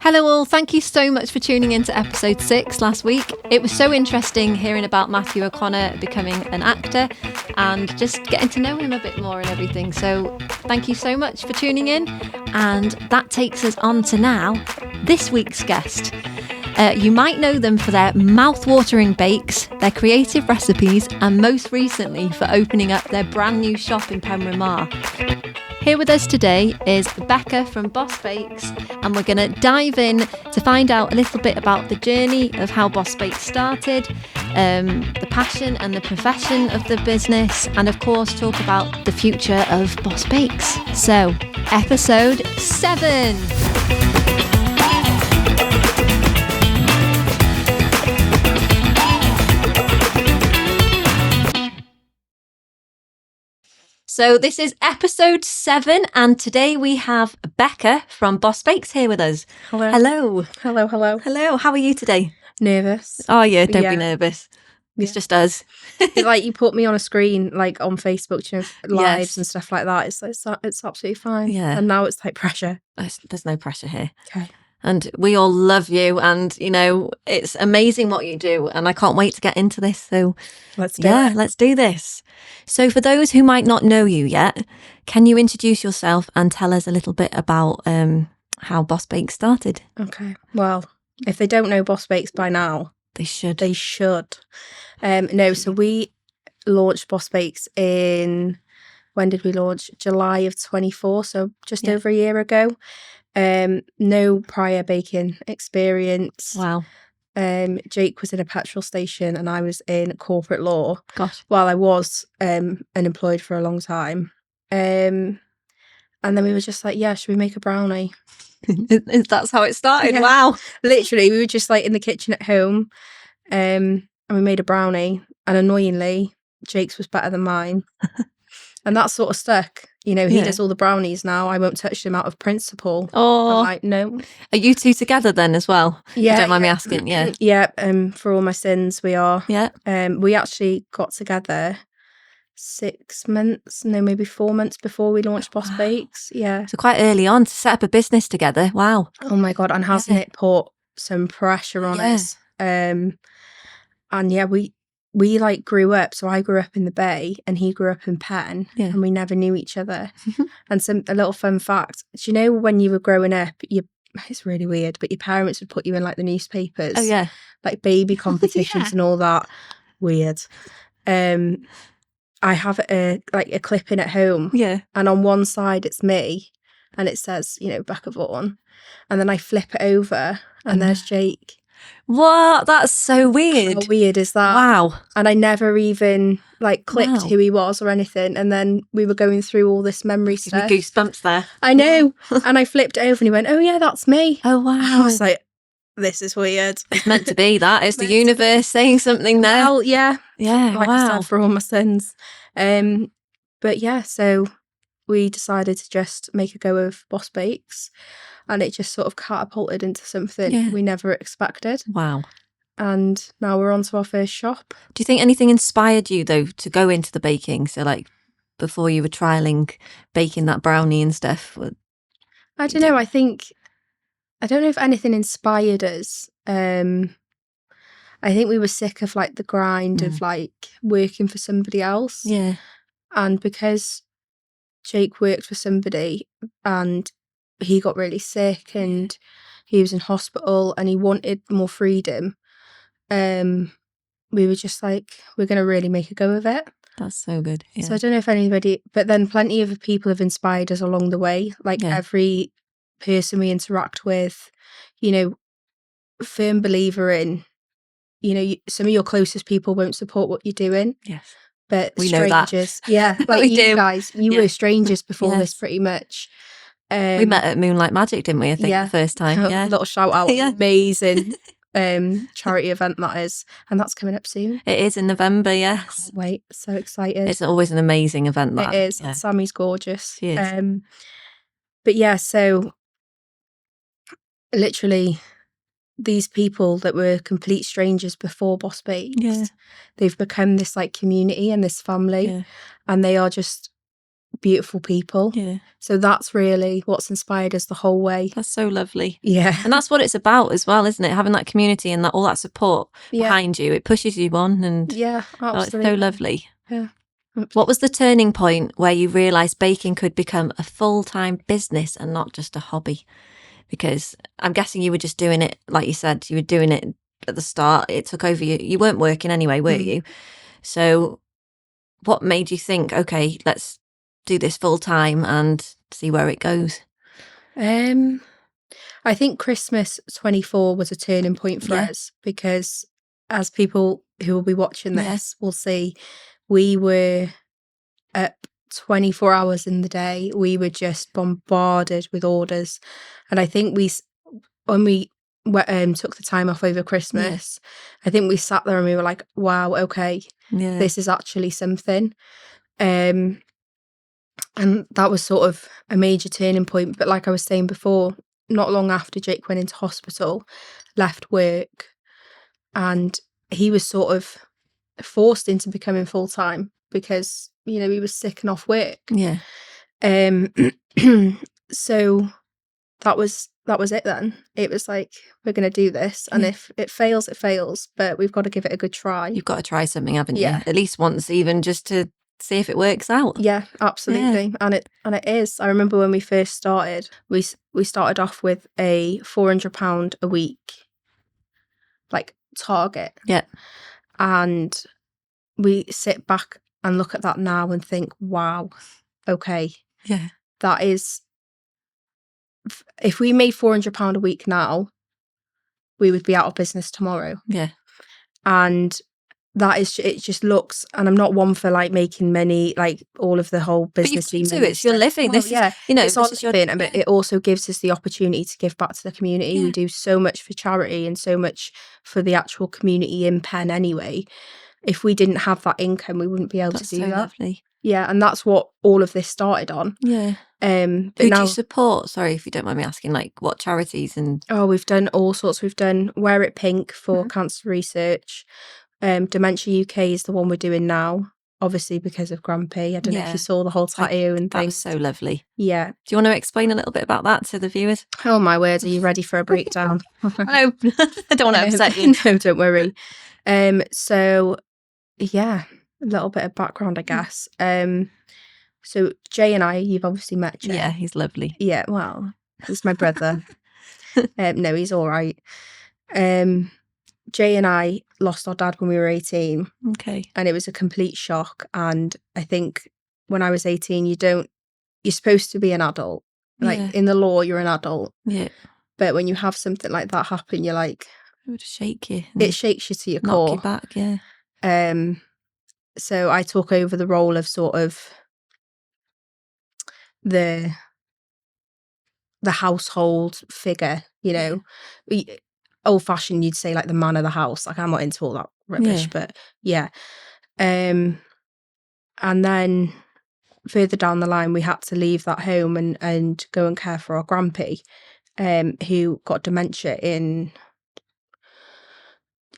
Hello all, thank you so much for tuning in to episode 6 last week. It was so interesting hearing about Matthew O'Connor becoming an actor and just getting to know him a bit more and everything. So thank you so much for tuning in. And that takes us on to now, this week's guest. You might know them for their mouth-watering bakes, their creative recipes, and most recently for opening up their brand new shop in Penryn Mawr. Here with us today is Becca from Boss Bakes, and we're going to dive in to find out a little bit about the journey of how Boss Bakes started, the passion and the profession of the business, and of course talk about the future of Boss Bakes. So, episode 7. So this is episode 7, and today we have Becca from Boss Bakes here with us. Hello. Hello. Hello, hello. Hello, how are you today? Nervous. Oh yeah, don't be nervous. It's just us. Like you put me on a screen, like on Facebook, you know, lives Yes. and stuff like that. It's absolutely fine. Yeah. And now it's like pressure. There's no pressure here. Okay. And we all love you, and you know, it's amazing what you do, and I can't wait to get into this. So Let's do it. let's do this. So for those who might not know you yet, can you introduce yourself and tell us a little bit about how Boss Bakes started? Okay. Well, if they don't know Boss Bakes by now, They should. they should. So we launched Boss Bakes when did we launch? July of 24, so just over a year ago. No prior baking experience. Wow. Jake was in a petrol station and I was in corporate law. Gosh. While I was unemployed for a long time. And then we were just like, yeah, should we make a brownie? That's how it started. Yeah. Wow. Literally, we were just like in the kitchen at home and we made a brownie. And annoyingly, Jake's was better than mine. And that sort of stuck. You know, he does all the brownies now. I won't touch them out of principle. Oh. I'm like, no. Are you two together then as well? Yeah. You don't mind me asking? Yeah. Yeah. For all my sins, we are. Yeah. We actually got together 6 months, no, maybe 4 months before we launched Boss Bakes. Yeah. So quite early on to set up a business together. Wow. Oh my God. And hasn't it put some pressure on us? And yeah, we like grew up. So I grew up in the Bay and he grew up in Penn and we never knew each other. And a little fun fact, do you know when you were growing up, it's really weird, but your parents would put you in like the newspapers. Oh yeah. Like baby competitions and all that. Weird. I have a clipping at home. Yeah. And on one side it's me and it says, you know, Becca Vaughan. And then I flip it over and there's Jake. What? That's so weird. How weird is that? Wow. And I never even clicked who he was or anything. And then we were going through all this memory stuff. Goosebumps there. I know. And I flipped it over and he went, oh yeah, that's me. Oh wow. I was like, this is weird. It's meant to be that. It's the universe saying something there. Well, yeah. Yeah. Like I said, for all my sins. But yeah, so we decided to just make a go of Boss Bakes. And it just sort of catapulted into something we never expected. Wow. And now we're on to our first shop. Do you think anything inspired you, though, to go into the baking? So, like, before you were trialling baking that brownie and stuff? I don't know. I don't know if anything inspired us. I think we were sick of, the grind of, working for somebody else. Yeah. And because Jake worked for somebody and he got really sick and he was in hospital and he wanted more freedom, we were just like, we're going to really make a go of it. That's so good. Yeah. So I don't know if anybody, but then plenty of people have inspired us along the way. Every person we interact with, you know, firm believer in, you know, some of your closest people won't support what you're doing. Yes. But we strangers, know that. like you do. guys, you were strangers before this pretty much. We met at Moonlight Magic, didn't we? I think the first time. Yeah. A little shout out. Amazing charity event that is. And that's coming up soon. It is in November, yes. Wait, so excited. It's always an amazing event. That. It is. Yeah. Sammy's gorgeous. She is. But yeah, so literally these people that were complete strangers before Boss Bakes, they've become this community and this family, and they are just beautiful people. Yeah. So that's really what's inspired us the whole way. That's so lovely. Yeah. And that's what it's about as well, isn't it? Having that community and all that support behind you. It pushes you on, and yeah, absolutely. It's so lovely. Yeah. What was the turning point where you realised baking could become a full-time business and not just a hobby? Because I'm guessing you were just doing it, like you said, you were doing it at the start. It took over you. You weren't working anyway, were you? So what made you think, okay, let's do this full-time and see where it goes? I think Christmas 24 was a turning point for us, because as people who will be watching this will see, we were up 24 hours in the day. We were just bombarded with orders. And I think when we took the time off over Christmas, I think we sat there and we were like, wow, okay, this is actually something. And that was sort of a major turning point. But like I was saying before, not long after Jake went into hospital, left work, and he was sort of forced into becoming full-time because, he was sick and off work. Yeah. So that was it then. It was like, we're going to do this, and if it fails, it fails, but we've got to give it a good try. You've got to try something, haven't you? At least once, even just to see if it works out. Yeah, absolutely. And it is. I remember when we first started, we started off with a £400 a week like target. Yeah. And we sit back and look at that now and think, wow, okay. Yeah. That is, if we made £400 a week now, we would be out of business tomorrow. Yeah. And that is, it just looks, and I'm not one for like making money, like all of the whole business. But it's your living. This is, it's our living, but it also gives us the opportunity to give back to the community. We do so much for charity and so much for the actual community in Penn anyway. If we didn't have that income, we wouldn't be able to do that. Lovely. Yeah, and that's what all of this started on. Yeah. But who do you support? Sorry, if you don't mind me asking, like what charities and... Oh, we've done all sorts. We've done Wear It Pink for cancer research. Dementia UK is the one we're doing now, obviously because of Grampy. I don't know if you saw the whole tattoo and things. That was so lovely. Yeah. Do you want to explain a little bit about that to the viewers? Oh my word, are you ready for a breakdown? No, I don't want to upset you. No, don't worry. So yeah, a little bit of background, I guess. So Jay and I, you've obviously met Jay. Yeah, he's lovely. Yeah, well, he's my brother. No, he's all right. Jay and I lost our dad when we were 18. Okay. And it was a complete shock. And I think when I was 18, you're supposed to be an adult. Like in the law, you're an adult. Yeah. But when you have something like that happen, you're like... It would shake you. It shakes you to your core. Knock you back, yeah. So I took over the role of sort of the household figure, old fashioned, you'd say like the man of the house. Like, I'm not into all that rubbish, but yeah. And then further down the line, we had to leave that home and go and care for our grampy, who got dementia in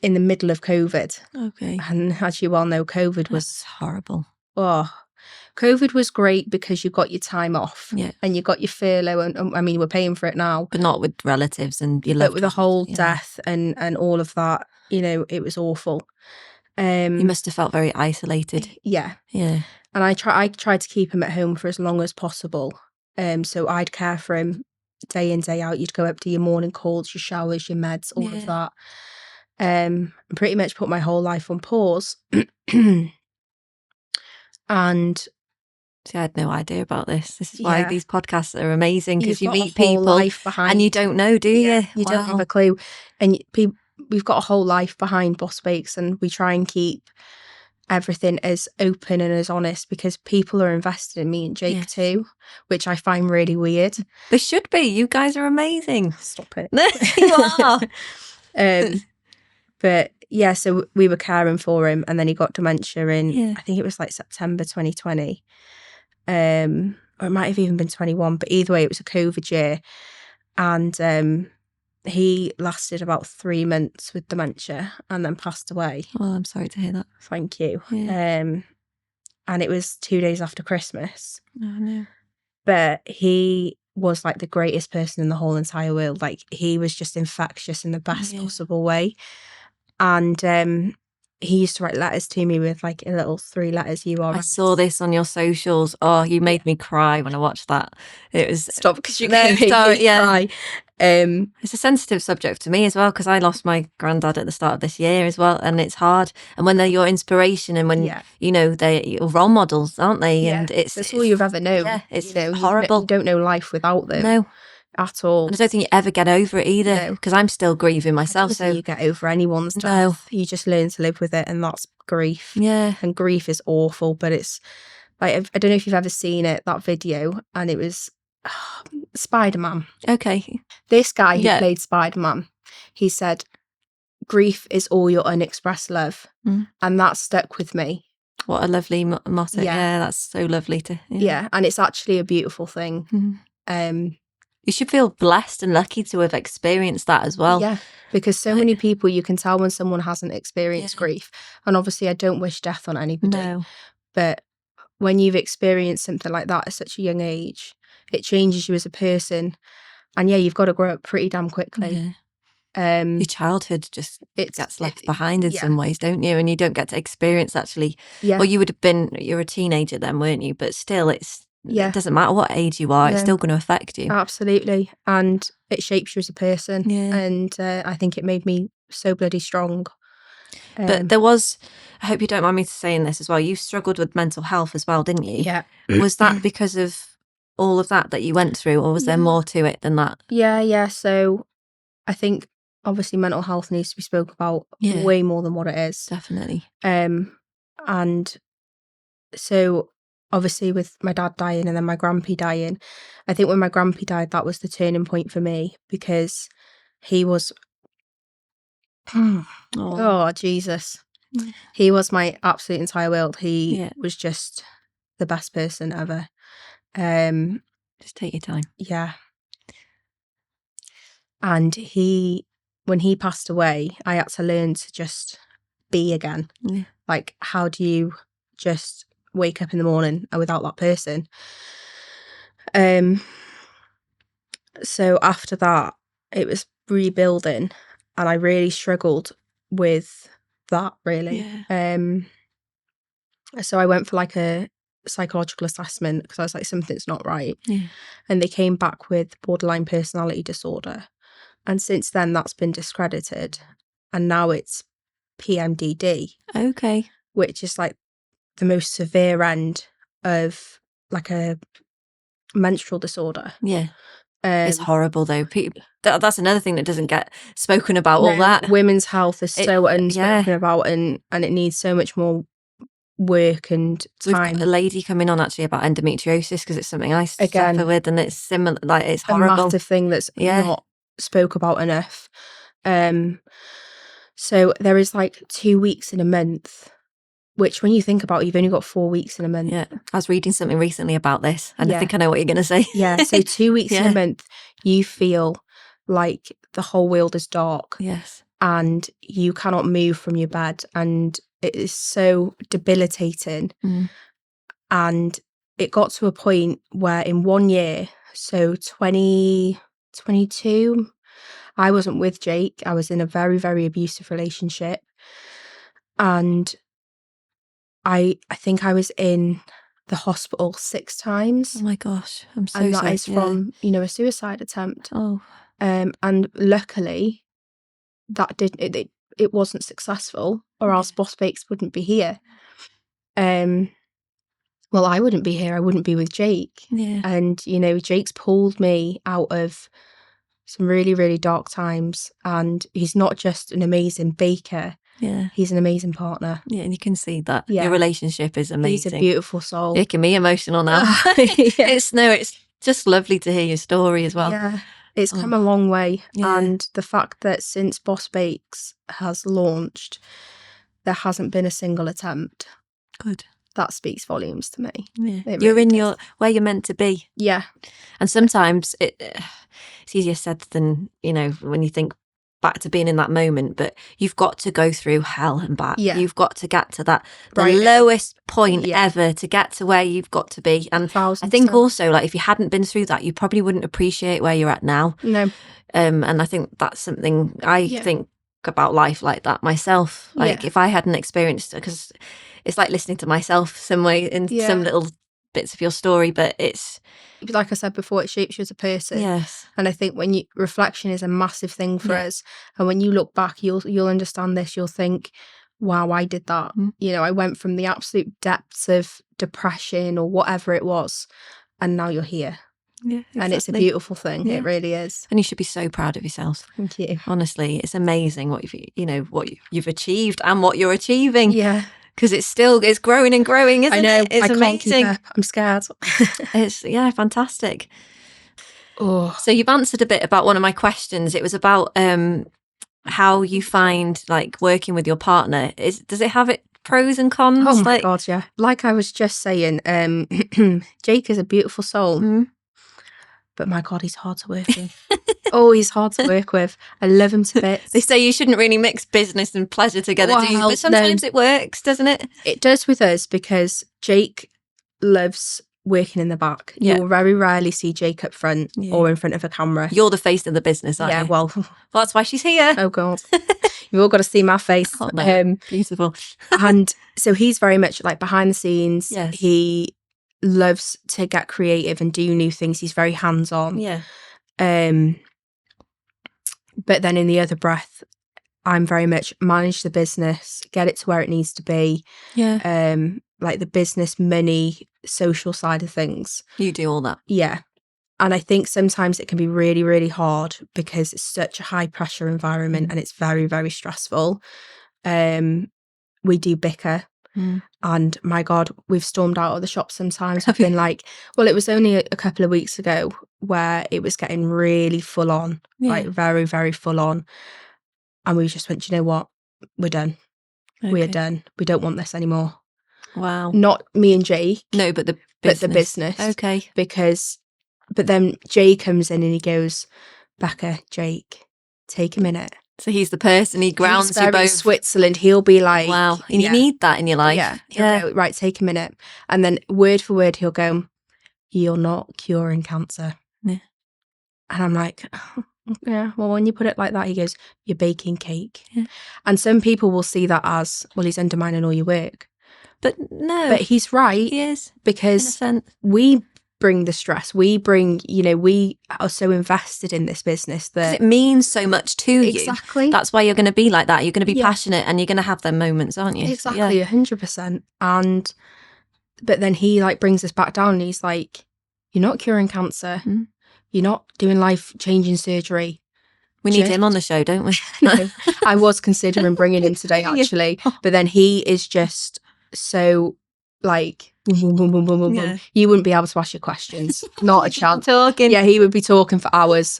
the middle of COVID. Okay. And as you well know, COVID was horrible. Oh, COVID was great because you got your time off, and you got your furlough, and I mean, we're paying for it now, but not with relatives and your loved ones. But with the whole death and all of that, it was awful. You must have felt very isolated. Yeah. And I tried to keep him at home for as long as possible. So I'd care for him day in, day out. You'd go up to your morning calls, your showers, your meds, all of that. And pretty much put my whole life on pause. And see, I had no idea about this. This is why these podcasts are amazing, because you meet people and you don't know, do you? You don't have a clue. And we've got a whole life behind Boss Bakes, and we try and keep everything as open and as honest, because people are invested in me and Jake too, which I find really weird. They should be. You guys are amazing. Stop it. You are. But yeah, so we were caring for him, and then he got dementia in, I think it was like September 2020. Or it might have even been 21, but either way, it was a COVID year. And he lasted about 3 months with dementia and then passed away. Oh, I'm sorry to hear that. Thank you. and it was 2 days after Christmas. Oh, no. But he was like the greatest person in the whole entire world. Like, he was just infectious in the best possible way. And he used to write letters to me with like a little 3 letters URL. I saw this on your socials. Oh, you made me cry when I watched that. It was stop because you made me cry. It's a sensitive subject to me as well, because I lost my granddad at the start of this year as well, and it's hard. And when they're your inspiration, and when you know they're your role models, aren't they? And that's all you've ever known. Yeah, it's horrible. You don't know life without them. No. At all. And I don't think you ever get over it either, because I'm still grieving myself. I don't think you get over anyone's death. You just learn to live with it, and that's grief. Yeah. And grief is awful, but it's like, I don't know if you've ever seen it, that video, and it was Spider-Man. Okay. This guy who played Spider-Man, he said, grief is all your unexpressed love. And that stuck with me. What a lovely motto. Yeah, that's so lovely to... Yeah, and it's actually a beautiful thing. You should feel blessed and lucky to have experienced that as well. Yeah, because so many people, you can tell when someone hasn't experienced grief. And obviously, I don't wish death on anybody. No. But when you've experienced something like that at such a young age, it changes you as a person. And you've got to grow up pretty damn quickly. Your childhood just gets left behind in some ways, don't you? And you don't get to experience actually. Yeah. Well, you're a teenager then, weren't you? But still, it doesn't matter what age you are, it's still going to affect you. Absolutely. And it shapes you as a person. Yeah. And I think it made me so bloody strong. But there was, I hope you don't mind me saying this as well, you struggled with mental health as well, didn't you? Yeah. Was that because of all of that you went through, or was there more to it than that? Yeah. So I think obviously mental health needs to be spoken about way more than what it is. Definitely. And so obviously with my dad dying and then my grandpa dying, I think when my grandpa died, that was the turning point for me, because he was, oh Jesus, he was my absolute entire world. He was just the best person ever. Just take your time. Yeah. And when he passed away, I had to learn to just be again. Yeah. Like, how do you just wake up in the morning without that person? So after that, it was rebuilding, and I really struggled with that, really. Yeah. So I went for like a psychological assessment, because I was like, something's not right. Yeah. And they came back with borderline personality disorder. And since then, that's been discredited. And now it's PMDD. Okay. Which is like the most severe end of like a menstrual disorder. Yeah. It's horrible though. That's another thing that doesn't get spoken about, all that. Women's health is so unspoken about, and it needs so much more work and time. We've got a lady coming on actually about endometriosis, because it's something I suffer with, and it's similar, like it's horrible. A massive thing that's not spoke about enough. So there is like 2 weeks in a month, which when you think about it, you've only got 4 weeks in a month. Yeah, I was reading something recently about this, and I think I know what you're going to say. Yeah, so 2 weeks in a month, you feel like the whole world is dark. Yes. And you cannot move from your bed, and it is so debilitating. And it got to a point where in 1 year, so 2022, I wasn't with Jake. I was in a very, very abusive relationship. And I think I was in the hospital 6 times. Oh my gosh, I'm so sorry. And that is from, a suicide attempt. Oh. And luckily, that didn't, it wasn't successful, or else Boss Bakes wouldn't be here. Well, I wouldn't be here. I wouldn't be with Jake. Yeah. And, Jake's pulled me out of some really, really dark times. And he's not just an amazing baker. Yeah. He's an amazing partner. Yeah, and you can see that. Yeah. Your relationship is amazing. He's a beautiful soul. It can be emotional now. It's just lovely to hear your story as well. Yeah. It's come a long way. Yeah. And the fact that since Boss Bakes has launched, there hasn't been a single attempt. Good. That speaks volumes to me. Yeah. You're in where you're meant to be. Yeah. And sometimes it's easier said than, when you think back to being in that moment, but you've got to go through hell and back. You've got to get to that, the lowest point ever to get to where you've got to be. And I think also, like, if you hadn't been through that, you probably wouldn't appreciate where you're at now. No. And I think that's something I think about life like that myself. Like if I hadn't experienced it, because it's like listening to myself some way in some little bits of your story, but it's like I said before, it shapes you as a person. Yes. And I think reflection is a massive thing for us. And when you look back, you'll understand this. You'll think, wow, I did that. You know, I went from the absolute depths of depression or whatever it was, and now you're here. Yeah, exactly. And it's a beautiful thing. It really is. And you should be so proud of yourself. Thank you. Honestly, it's amazing what you've achieved and what you're achieving. Yeah. Because it's growing and growing, isn't it? I know. It's I amazing. can't keep up. I'm scared. It's fantastic. Oh. So you've answered a bit about one of my questions. It was about how you find like working with your partner. Does it have pros and cons? Oh my God, yeah. Like I was just saying, Jake is a beautiful soul. But my God, he's hard to work with. He's hard to work with. I love him to bits. They say you shouldn't really mix business and pleasure together, do you? But sometimes it works, doesn't it? It does with us because Jake loves working in the back. You will very rarely see Jake up front or in front of a camera. You're the face of the business, aren't you? Yeah, well, that's why she's here. Oh God. You've all got to see my face. Oh, no. Beautiful. And so he's very much like behind the scenes. Yes. He loves to get creative and do new things. He's very hands-on. Yeah. But then in the other breath, I'm very much manage the business, get it to where it needs to be. Yeah. Like the business, money, social side of things. You do all that. Yeah. And I think sometimes it can be really, really hard because it's such a high pressure environment and it's very, very stressful. We do bicker. And my God, we've stormed out of the shop sometimes. I've been like, well, it was only a couple of weeks ago where it was getting really full on, like very, very full on. And we just went, you know what? We're done. Okay. We're done. We don't want this anymore. Wow. Not me and Jay. No, but the business. Okay. But then Jay comes in and he goes, Becca, Jake, take a minute. So he's the person, he grounds you both. Switzerland, he'll be like... Wow, and you need that in your life. Yeah. Go, right, take a minute. And then word for word, he'll go, you're not curing cancer. Yeah. And I'm like, yeah, well, when you put it like that, he goes, you're baking cake. Yeah. And some people will see that as, well, he's undermining all your work. But no. But he's right. He is. Because we bring the stress, we are so invested in this business that it means so much to you. Exactly. That's why you're going to be like that. You're going to be passionate and you're going to have them moments, aren't you? Exactly. 100%. But then he like brings us back down and he's like, you're not curing cancer. You're not doing life changing surgery. We need him on the show, don't we? No, I was considering bringing him today actually, but then he is just so like boom, boom, boom, boom, boom, boom. You wouldn't be able to ask your questions. Not a chance. Talking. Yeah, he would be talking for hours.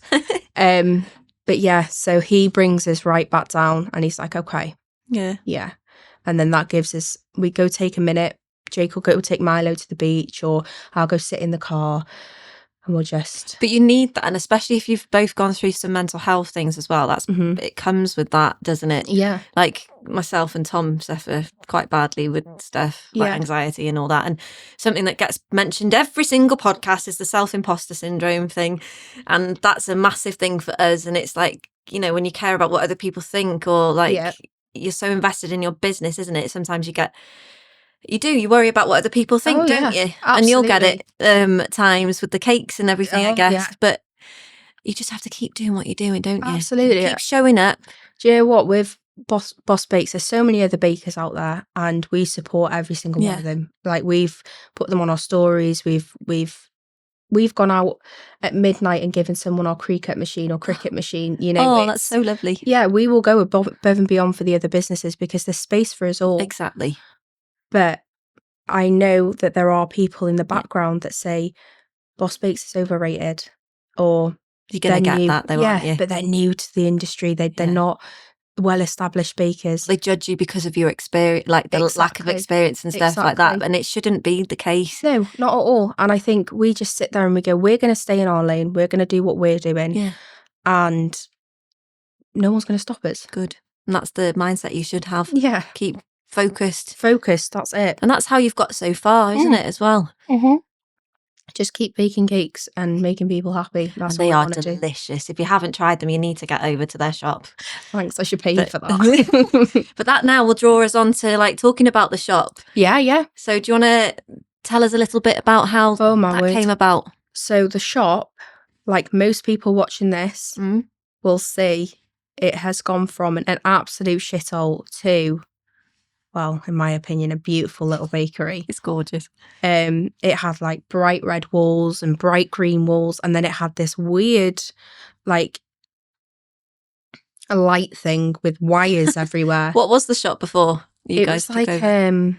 But yeah, so he brings us right back down and he's like, okay. Yeah. And then that gives us, we go take a minute. Jake will go take Milo to the beach or I'll go sit in the car and we'll just... But you need that, and especially if you've both gone through some mental health things as well, that's it comes with that, doesn't it? Yeah. Like myself and Tom suffer quite badly with stuff like anxiety and all that, and something that gets mentioned every single podcast is the self-imposter syndrome thing, and that's a massive thing for us. And it's like, you know, when you care about what other people think or like you're so invested in your business, isn't it? Sometimes you worry about what other people think, don't you? Absolutely. And you'll get it at times with the cakes and everything, I guess. Yeah. But you just have to keep doing what you're doing, don't you? Absolutely. Keep showing up. Do you know what? With Boss Bakes, there's so many other bakers out there and we support every single one of them. Like we've put them on our stories. We've gone out at midnight and given someone our cricket machine or cricket machine, you know. Oh, that's so lovely. Yeah, we will go above and beyond for the other businesses because there's space for us all. Exactly. But I know that there are people in the background that say Boss Bakes is overrated or you're going to get that though, aren't you? But they're new to the industry. They're not well-established bakers. They judge you because of your experience, like the lack of experience and stuff like that. And it shouldn't be the case. No, not at all. And I think we just sit there and we go, we're going to stay in our lane. We're going to do what we're doing. Yeah. And no one's going to stop us. Good. And that's the mindset you should have. Yeah. Keep focused. That's it. And that's how you've got so far, isn't it, as well? Mm-hmm. Just keep baking cakes and making people happy. That's and they all are delicious. If you haven't tried them, you need to get over to their shop. Thanks, I should pay you for that. But that now will draw us on to like talking about the shop. Yeah. So do you want to tell us a little bit about how that came about? So the shop, like most people watching this will see, it has gone from an absolute shithole to, well, in my opinion, a beautiful little bakery. It's gorgeous. It had like bright red walls and bright green walls, and then it had this weird, like, a light thing with wires everywhere. What was the shop before it was like a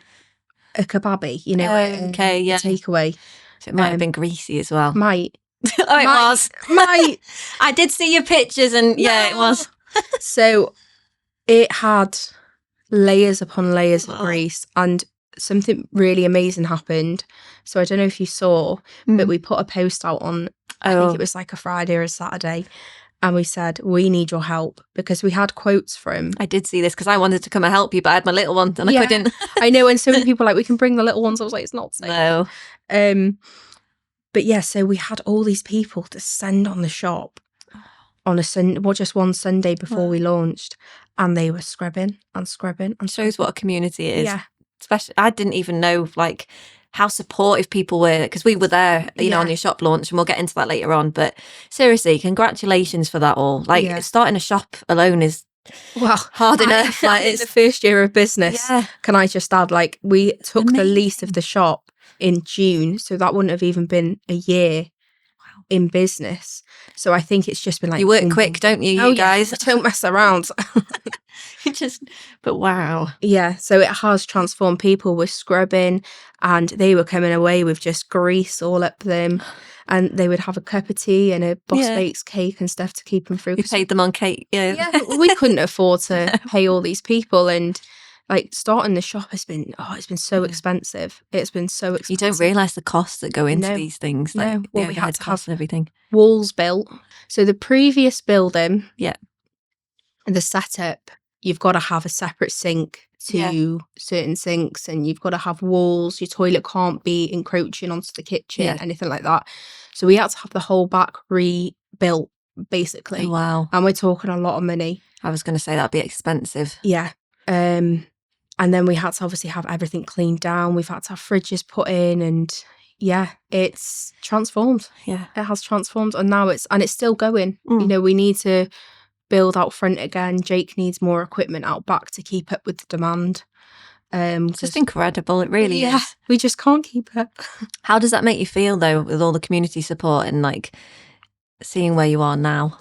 kebabi, you know, okay, yeah, takeaway. So it might have been greasy as well. Might. Oh, it was. Might. I did see your pictures, and yeah, it was. So it had layers upon layers of grease, and something really amazing happened. So I don't know if you saw, but we put a post out on, I think it was like a Friday or a Saturday, and we said, we need your help, because we had quotes from... I did see this because I wanted to come and help you, but I had my little one and I couldn't. I know, and so many people were like, we can bring the little ones. I was like, it's not safe. No. But yeah, so we had all these people descend on the shop on just one Sunday before we launched, and they were scrubbing and scrubbing. And shows what a community it is. Yeah. Especially, I didn't even know like how supportive people were, because we were there, you know, on your shop launch, and we'll get into that later on. But seriously, congratulations for that all. Like starting a shop alone is hard enough. Like it's the first year of business. Yeah. Can I just add, like, we took the lease of the shop in June, so that wouldn't have even been a year in business. So I think it's just been like, you work quick, don't you? You guys don't mess around. But wow. Yeah, so it has transformed. People were scrubbing and they were coming away with just grease all up them, and they would have a cup of tea and a Boss Bakes cake and stuff to keep them through. You paid them on cake. Yeah, we couldn't afford to pay all these people, and like starting the shop has been it's been so expensive. It's been so expensive. You don't realise the costs that go into these things. Like, well, we had to have everything. Walls built. So the previous building, the setup, you've got to have a separate sink to certain sinks, and you've got to have walls. Your toilet can't be encroaching onto the kitchen, anything like that. So we had to have the whole back rebuilt, basically. Oh, wow. And we're talking a lot of money. I was going to say that'd be expensive. Yeah. And then we had to obviously have everything cleaned down. We've had to have fridges put in, and it's transformed. Yeah, it has transformed, and now it's still going. You know, we need to build out front again. Jake needs more equipment out back to keep up with the demand. It's just incredible. It really is. We just can't keep up. How does that make you feel though, with all the community support and like seeing where you are now?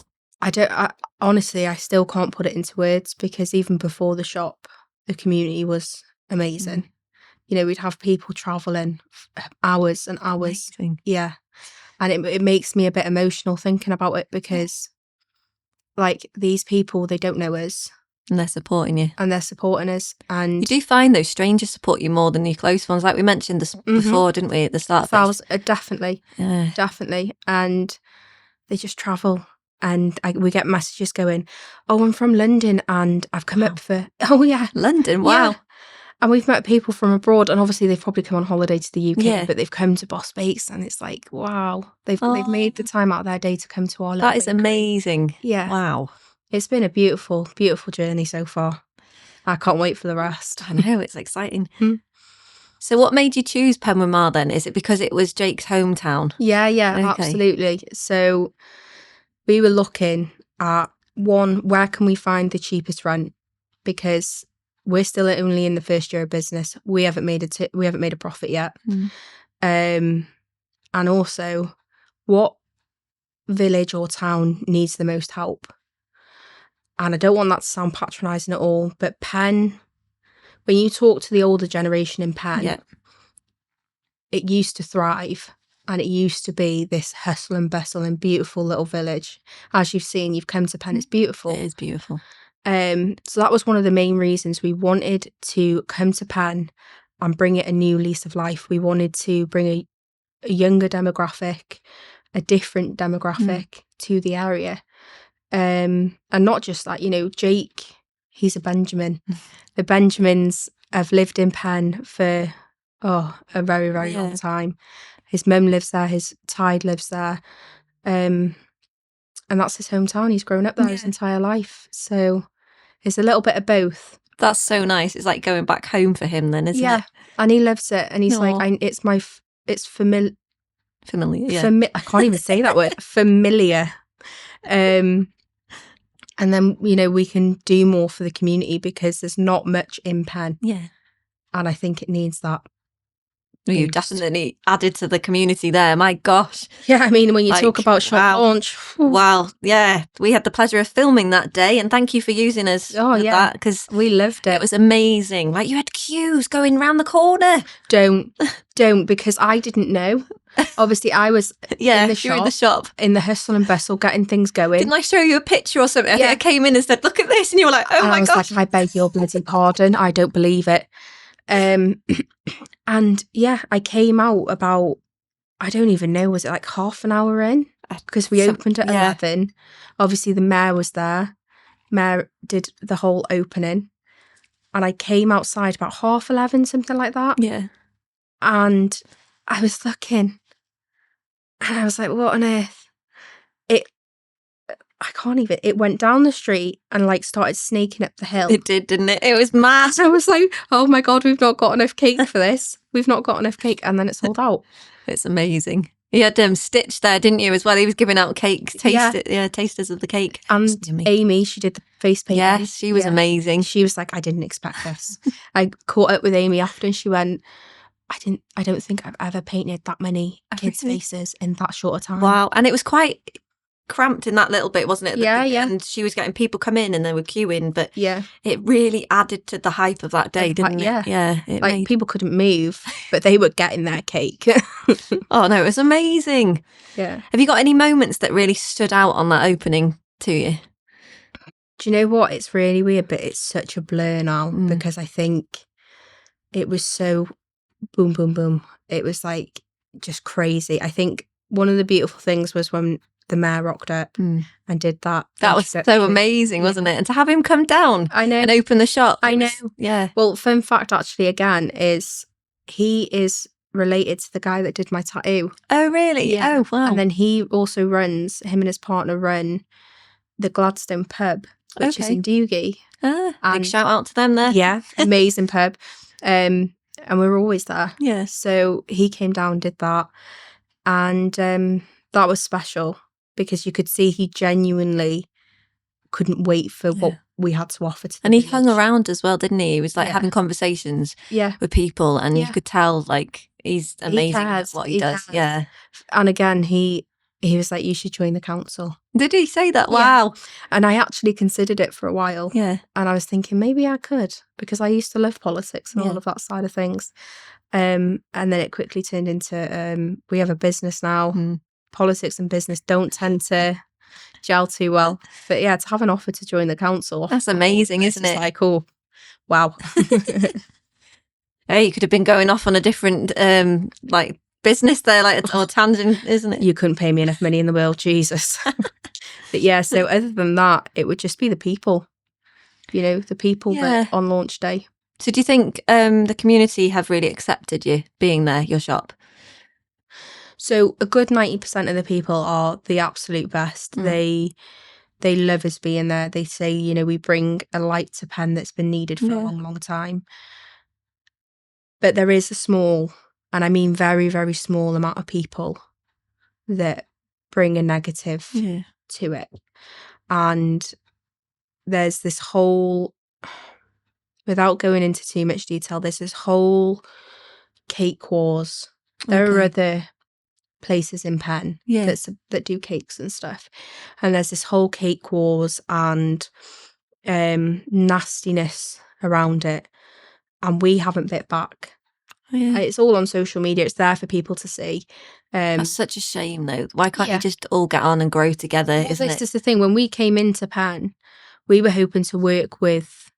Honestly, I still can't put it into words, because even before the shop, the community was amazing. You know, we'd have people travelling hours and hours. Amazing. Yeah. And it makes me a bit emotional thinking about it, because like these people, they don't know us. And they're supporting you. And you do find those strangers support you more than your close ones. Like we mentioned this before, didn't we, at the start of this? Definitely. Yeah. Definitely. And they just travel. And we get messages going, I'm from London and I've come up for... London, wow. Yeah. And we've met people from abroad, and obviously they've probably come on holiday to the UK, but they've come to Boss Bakes, and it's like, wow, they've made the time out of their day to come to our little That is amazing. Yeah. Wow. It's been a beautiful, beautiful journey so far. I can't wait for the rest. I know, it's exciting. So what made you choose Penwyn Mawr then? Is it because it was Jake's hometown? Yeah, absolutely. So we were looking at, one, where can we find the cheapest rent? Because we're still only in the first year of business. We haven't made a profit yet. And also, what village or town needs the most help? And I don't want that to sound patronising at all, but Penn, when you talk to the older generation in Penn, it used to thrive. And it used to be this hustle and bustle and beautiful little village. As you've seen, you've come to Penn, it's beautiful. It is beautiful. So that was one of the main reasons we wanted to come to Penn and bring it a new lease of life. We wanted to bring a younger demographic, a different demographic to the area. And not just that, Jake, he's a Benjamin. The Benjamins have lived in Penn for a very, very long time. His mum lives there, his Tide lives there. And that's his hometown. He's grown up there his entire life. So it's a little bit of both. That's so nice. It's like going back home for him then, isn't it? Yeah, and he loves it. And he's like, it's familiar. Familiar, I can't even say that word. Familiar. And then, we can do more for the community because there's not much in Penn. Yeah. And I think it needs that. You definitely added to the community there. My gosh. Yeah, I mean, when you talk about shop launch. Wow. Yeah. We had the pleasure of filming that day, and thank you for using us for that, because we loved it. It was amazing. Like, you had queues going round the corner. Don't, because I didn't know. Obviously, I was in the shop, in the hustle and bustle, getting things going. Didn't I show you a picture or something? I came in and said, look at this. And you were like, oh my gosh. I was like, I beg your bloody pardon. I don't believe it. And I came out about, I don't even know, was it like half an hour in? Because we opened at 11. Obviously, the mayor was there. Mayor did the whole opening. And I came outside about 11:30, something like that. Yeah. And I was looking. And I was like, what on earth? It went down the street and like started snaking up the hill. It did, didn't it? It was mad. I was like, oh my God, we've not got enough cake for this. We've not got enough cake. And then it sold out. It's amazing. You had Stitch there, didn't you, as well? He was giving out cakes, tasters of the cake. And Amy, she did the face painting. Yes, she was amazing. She was like, I didn't expect this. I caught up with Amy after and she went, I don't think I've ever painted that many kids' faces in that short a time. Wow. And it was quite cramped in that little bit, wasn't it? Yeah. And she was getting people come in and they were queuing, but it really added to the hype of that day, didn't it? Yeah. People couldn't move, but they were getting their cake. Oh no, it was amazing. Yeah. Have you got any moments that really stood out on that opening to you? Do you know what? It's really weird, but it's such a blur now because I think it was so boom, boom, boom. It was like just crazy. I think one of the beautiful things was when the mayor rocked up and did that. That was so amazing, wasn't it? And to have him come down and open the shop. I know. Yeah. Well, fun fact actually again is he is related to the guy that did my tattoo. Oh, really? Yeah. Oh, wow. And then him and his partner run the Gladstone pub, which is in Dewgate. Big shout out to them there. Yeah, amazing pub. And we were always there. Yeah. So he came down, did that. And that was special because you could see he genuinely couldn't wait for what we had to offer to them. And he hung around as well, didn't he? He was like having conversations with people and you could tell like he's amazing at what he does. Yeah. And again, he was like, you should join the council. Did he say that? Wow. And I actually considered it for a while. Yeah. And I was thinking maybe I could because I used to love politics and all of that side of things. And then it quickly turned into we have a business now. Politics and business don't tend to gel too well. But yeah, to have an offer to join the council. That's amazing, isn't it? It's like, oh, wow. Hey, you could have been going off on a different like business there, like or tangent, isn't it? You couldn't pay me enough money in the world, Jesus. But yeah, so other than that, it would just be the people, the people that on launch day. So do you think the community have really accepted you being there, your shop? So a good 90% of the people are the absolute best. They love us being there. They say, we bring a light to Penn that's been needed for a long, long time. But there is a small, and I mean very, very small amount of people that bring a negative to it. And there's this whole, without going into too much detail, there's this whole cake wars. There are other places in Penn that do cakes and stuff. And there's this whole cake wars and nastiness around it. And we haven't bit back. It's all on social media. It's there for people to see. That's such a shame, though. Why can't you just all get on and grow together? Well, this is the thing. When we came into Penn, we were hoping to work with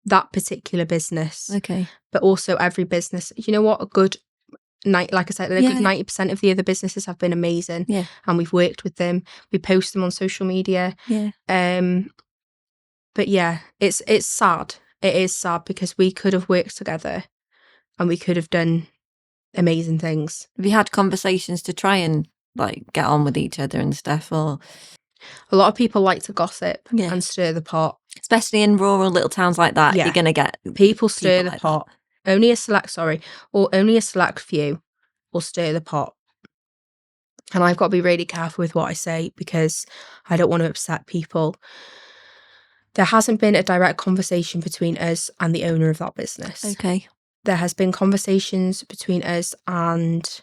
that particular business. Okay. But also every business. You know what? A good like I said, a good 90% of the other businesses have been amazing. Yeah. And we've worked with them. We post them on social media. Yeah. But yeah, it's sad. It is sad because we could have worked together and we could have done amazing things. Have you had conversations to try and like get on with each other and stuff? Or a lot of people like to gossip and stir the pot, especially in rural little towns like that. You're gonna get people stir the pot. Only a select few will stir the pot. And I've got to be really careful with what I say because I don't want to upset people. There hasn't been a direct conversation between us and the owner of that business. Okay. There has been conversations between us and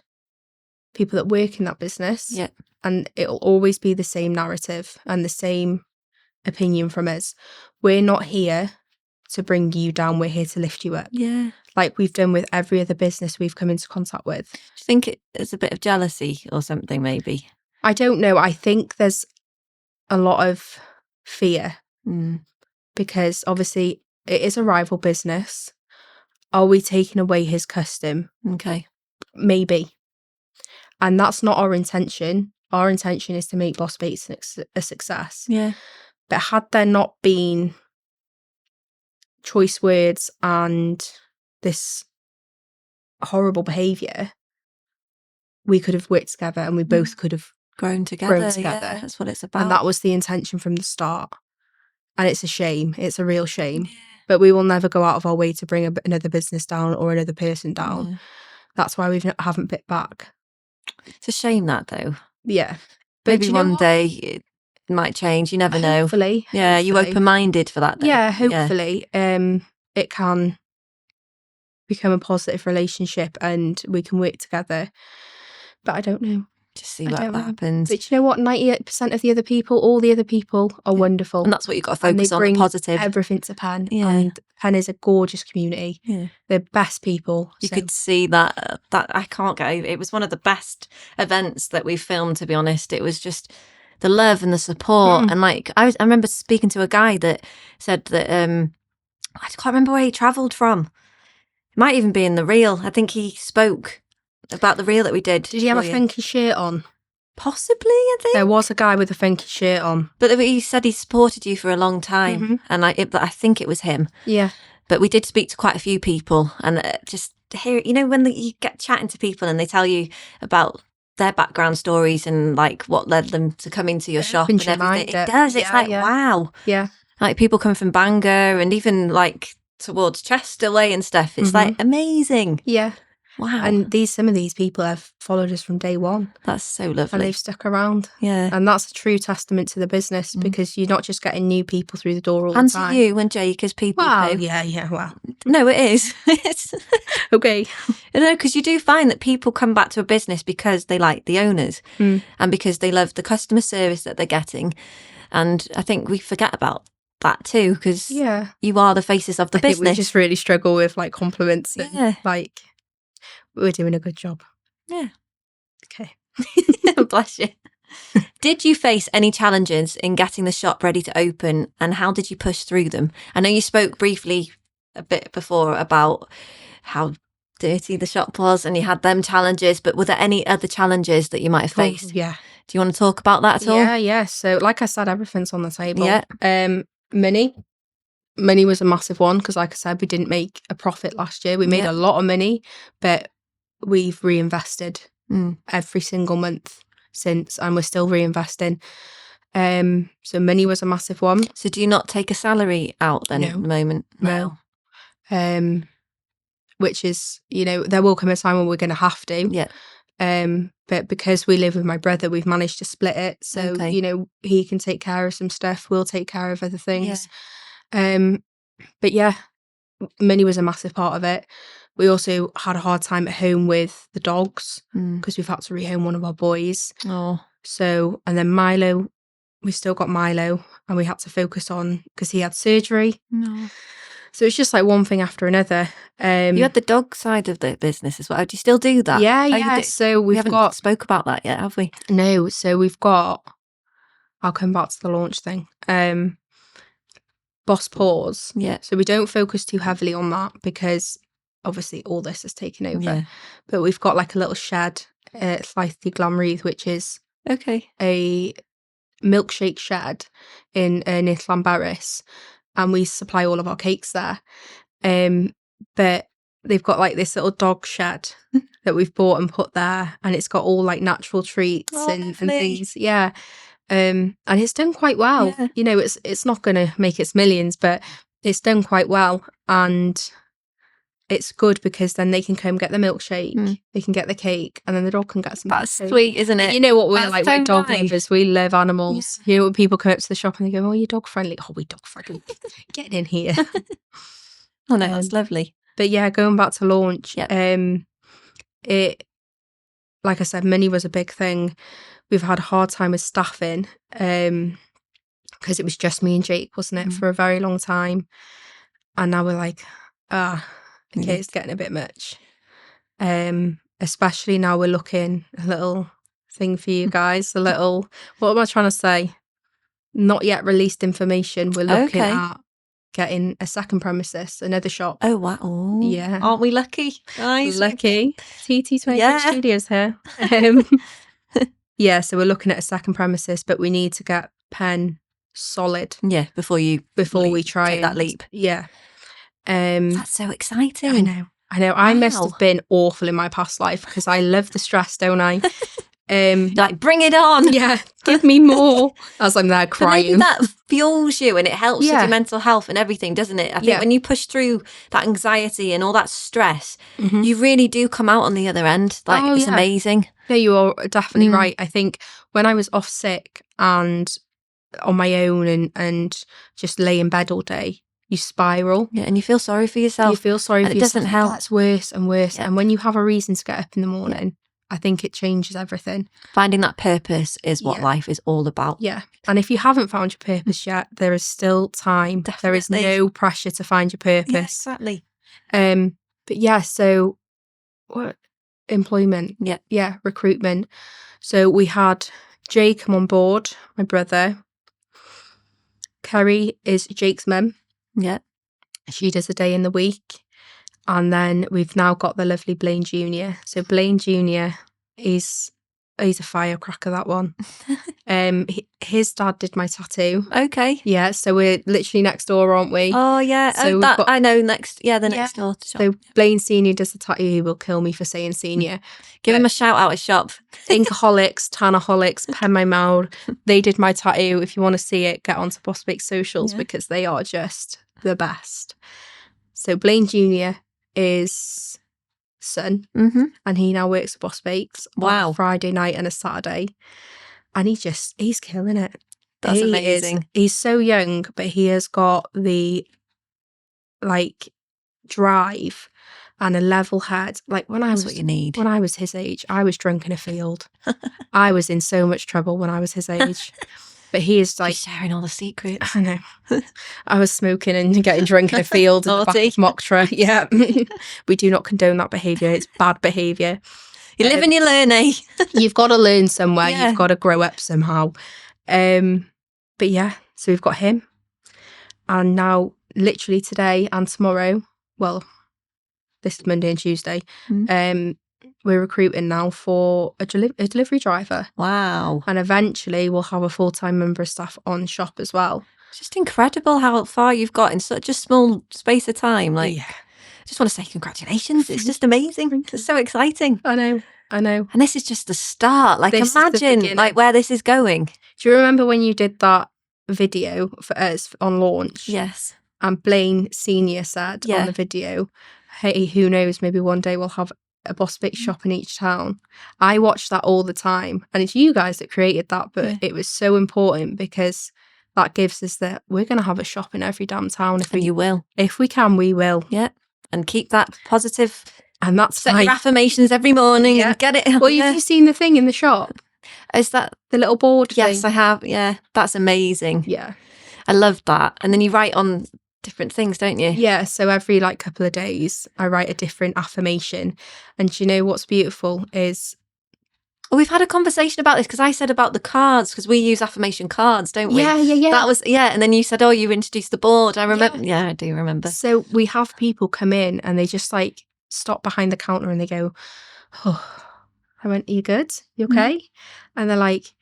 people that work in that business. Yeah. And it'll always be the same narrative and the same opinion from us. We're not here to bring you down. We're here to lift you up. Yeah. Like we've done with every other business we've come into contact with. Do you think it's a bit of jealousy or something, maybe? I don't know. I think there's a lot of fear because obviously it is a rival business. Are we taking away his custom? Okay. Maybe. And that's not our intention. Our intention is to make Boss Baits a success. Yeah. But had there not been choice words and this horrible behaviour, we could have worked together and we both could have grown together. Yeah, that's what it's about. And that was the intention from the start. And it's a shame. It's a real shame. Yeah. But we will never go out of our way to bring another business down or another person down. Yeah. That's why we haven't bit back. It's a shame that, though. Yeah. But maybe one day it might change. You never know. Hopefully. Yeah, you open-minded for that, though. Yeah, hopefully. Yeah. It can become a positive relationship and we can work together. But I don't know. Just see what happens. But you know what? 98% of the other people, all the other people are wonderful. And that's what you've got to focus on, the positive. Everything to Penn. Yeah. And Penn is a gorgeous community. Yeah. They're best people. You could see that I can't get over. It was one of the best events that we've filmed, to be honest. It was just the love and the support. And like, I remember speaking to a guy that said that, I can't remember where he travelled from. It might even be in the reel. I think he spoke about the reel that we did. Did he have a funky shirt on? Possibly, I think. There was a guy with a funky shirt on. But he said he supported you for a long time. And I think it was him. Yeah. But we did speak to quite a few people and just to hear, you know, when you get chatting to people and they tell you about their background stories and like what led them to come into your shop and everything. It does. It's wow. Yeah. Like people come from Bangor and even like towards Chester way and stuff. It's like amazing. Yeah. Wow. And some of these people have followed us from day one. That's so lovely. And they've stuck around. Yeah. And that's a true testament to the business because you're not just getting new people through the door all and the time. And to you and Jake as people. Wow. Yeah. Wow. No, it is. It's okay. No, because you do find that people come back to a business because they like the owners and because they love the customer service that they're getting. And I think we forget about that too because you are the faces of the business. We just really struggle with like compliments and like we're doing a good job. Yeah. Okay. Bless you. Did you face any challenges in getting the shop ready to open and how did you push through them? I know you spoke briefly a bit before about how dirty the shop was and you had them challenges, but were there any other challenges that you might have faced? Yeah. Do you want to talk about that at all? Yeah. So like I said, everything's on the table. Yeah. Money was a massive one because like I said, we didn't make a profit last year. We made a lot of money, but we've reinvested every single month since and we're still reinvesting. So money was a massive one. So do you not take a salary out then at the moment? No. Which is, you know, there will come a time when we're going to have to. Yeah. But because we live with my brother, we've managed to split it. So, you know, he can take care of some stuff. We'll take care of other things. But yeah, money was a massive part of it. We also had a hard time at home with the dogs because we've had to rehome one of our boys. Oh. So, and then Milo, we still got Milo and we had to focus on because he had surgery. No. So it's just like one thing after another. You had the dog side of the business as well. Do you still do that? Yeah. So we haven't spoke about that yet, have we? No. So we've got, I'll come back to the launch thing. Boss Paws. Yeah. So we don't focus too heavily on that because obviously all this has taken over, but we've got like a little shed, Llaethu Glamrith, which is a milkshake shed in near Llanberis, and we supply all of our cakes there. But they've got like this little dog shed that we've bought and put there, and it's got all like natural treats and things. Yeah. And it's done quite well. Yeah. You know, it's not going to make its millions, but it's done quite well, and it's good because then they can come get the milkshake, they can get the cake, and then the dog can get some. That's sweet, isn't it? You know what we're like, we're dog lovers. We love animals. Yeah. You know, when people come up to the shop and they go, "Oh, you're dog friendly." Oh, we're dog friendly. Get in here. Oh no, that's lovely. But yeah, going back to launch, it, like I said, money was a big thing. We've had a hard time with staffing because it was just me and Jake, wasn't it, for a very long time. And now we're like, it's getting a bit much. Especially now we're looking, a little thing for you guys, a little, what am I trying to say? Not yet released information. We're looking at getting a second premises, another shop. Oh, wow. Yeah. Aren't we lucky, guys? Lucky. TT23 Studios here. Yeah, so we're looking at a second premises, but we need to get Penn solid. Yeah, before we try take that leap. Yeah. That's so exciting. I know. I must have been awful in my past life because I love the stress, don't I? Like, bring it on. Yeah, give me more. As I'm there crying. But that fuels you and it helps with your mental health and everything, doesn't it? I think when you push through that anxiety and all that stress, you really do come out on the other end. Like, it's amazing. Yeah, you are definitely right. I think when I was off sick and on my own and just lay in bed all day, you spiral. Yeah, and you feel sorry for yourself. You feel sorry for yourself. It doesn't help. That's worse and worse. Yeah. And when you have a reason to get up in the morning, I think it changes everything. Finding that purpose is what life is all about. Yeah. And if you haven't found your purpose yet, there is still time. Definitely. There is no pressure to find your purpose. Yeah, exactly. But yeah, so what? Employment. Yeah. Yeah, recruitment. So we had Jay come on board, my brother. Kerry is Jake's mum. Yeah. She does a day in the week. And then we've now got the lovely Blaine Jr. So Blaine Jr. he's a firecracker, that one. His dad did my tattoo. Okay. Yeah, so we're literally next door, aren't we? Oh, yeah. So I know next door shop. So Blaine Senior does the tattoo. He will kill me for saying senior. Give him a shout out at shop. Inkaholics, Tanaholics, Pen My Mouth. They did my tattoo. If you want to see it, get onto Boss Bake socials because they are just the best. So Blaine Jr. is son, and he now works for Boss Bakes on a Friday night and a Saturday, and he's killing it. That's amazing. He's so young, but he has got the drive and a level head. Like That's what you need. When I was his age, I was drunk in a field. I was in so much trouble when I was his age. But he is like... She's sharing all the secrets. I know. I was smoking and getting drunk in a field at the back of Mocktra. Yeah. We do not condone that behaviour. It's bad behaviour. You live and you learn, eh? You've got to learn somewhere. Yeah. You've got to grow up somehow. But yeah, so we've got him. And now, literally today and tomorrow, well, this is Monday and Tuesday, we're recruiting now for a delivery driver. Wow. And eventually we'll have a full-time member of staff on shop as well. It's just incredible how far you've got in such a small space of time. I just want to say congratulations. It's just amazing. It's so exciting. I know. And this is just the start. Like, imagine where this is going. Do you remember when you did that video for us on launch? Yes. And Blaine Senior said on the video, hey, who knows, maybe one day we'll have a Boss Bake shop in each town. I watch that all the time, and it's you guys that created that, but it was so important because that gives us that we're going to have a shop in every damn town. You will. If we can, we will. Yeah. And keep that positive. And that's set your affirmations every morning and get it. Well, have you seen the thing in the shop? Is that the little board thing? Yes, I have. Yeah. That's amazing. Yeah. I love that. And then you write on different things, don't you? Yeah, so every couple of days I write a different affirmation. And do you know what's beautiful is... Oh, we've had a conversation about this because I said about the cards, because we use affirmation cards, don't we? Yeah. That was, and then you said, oh, you introduced the board. I remember. Yeah, I do remember. So we have people come in and they just stop behind the counter and they go, oh, I went, are you good? You okay? And they're like,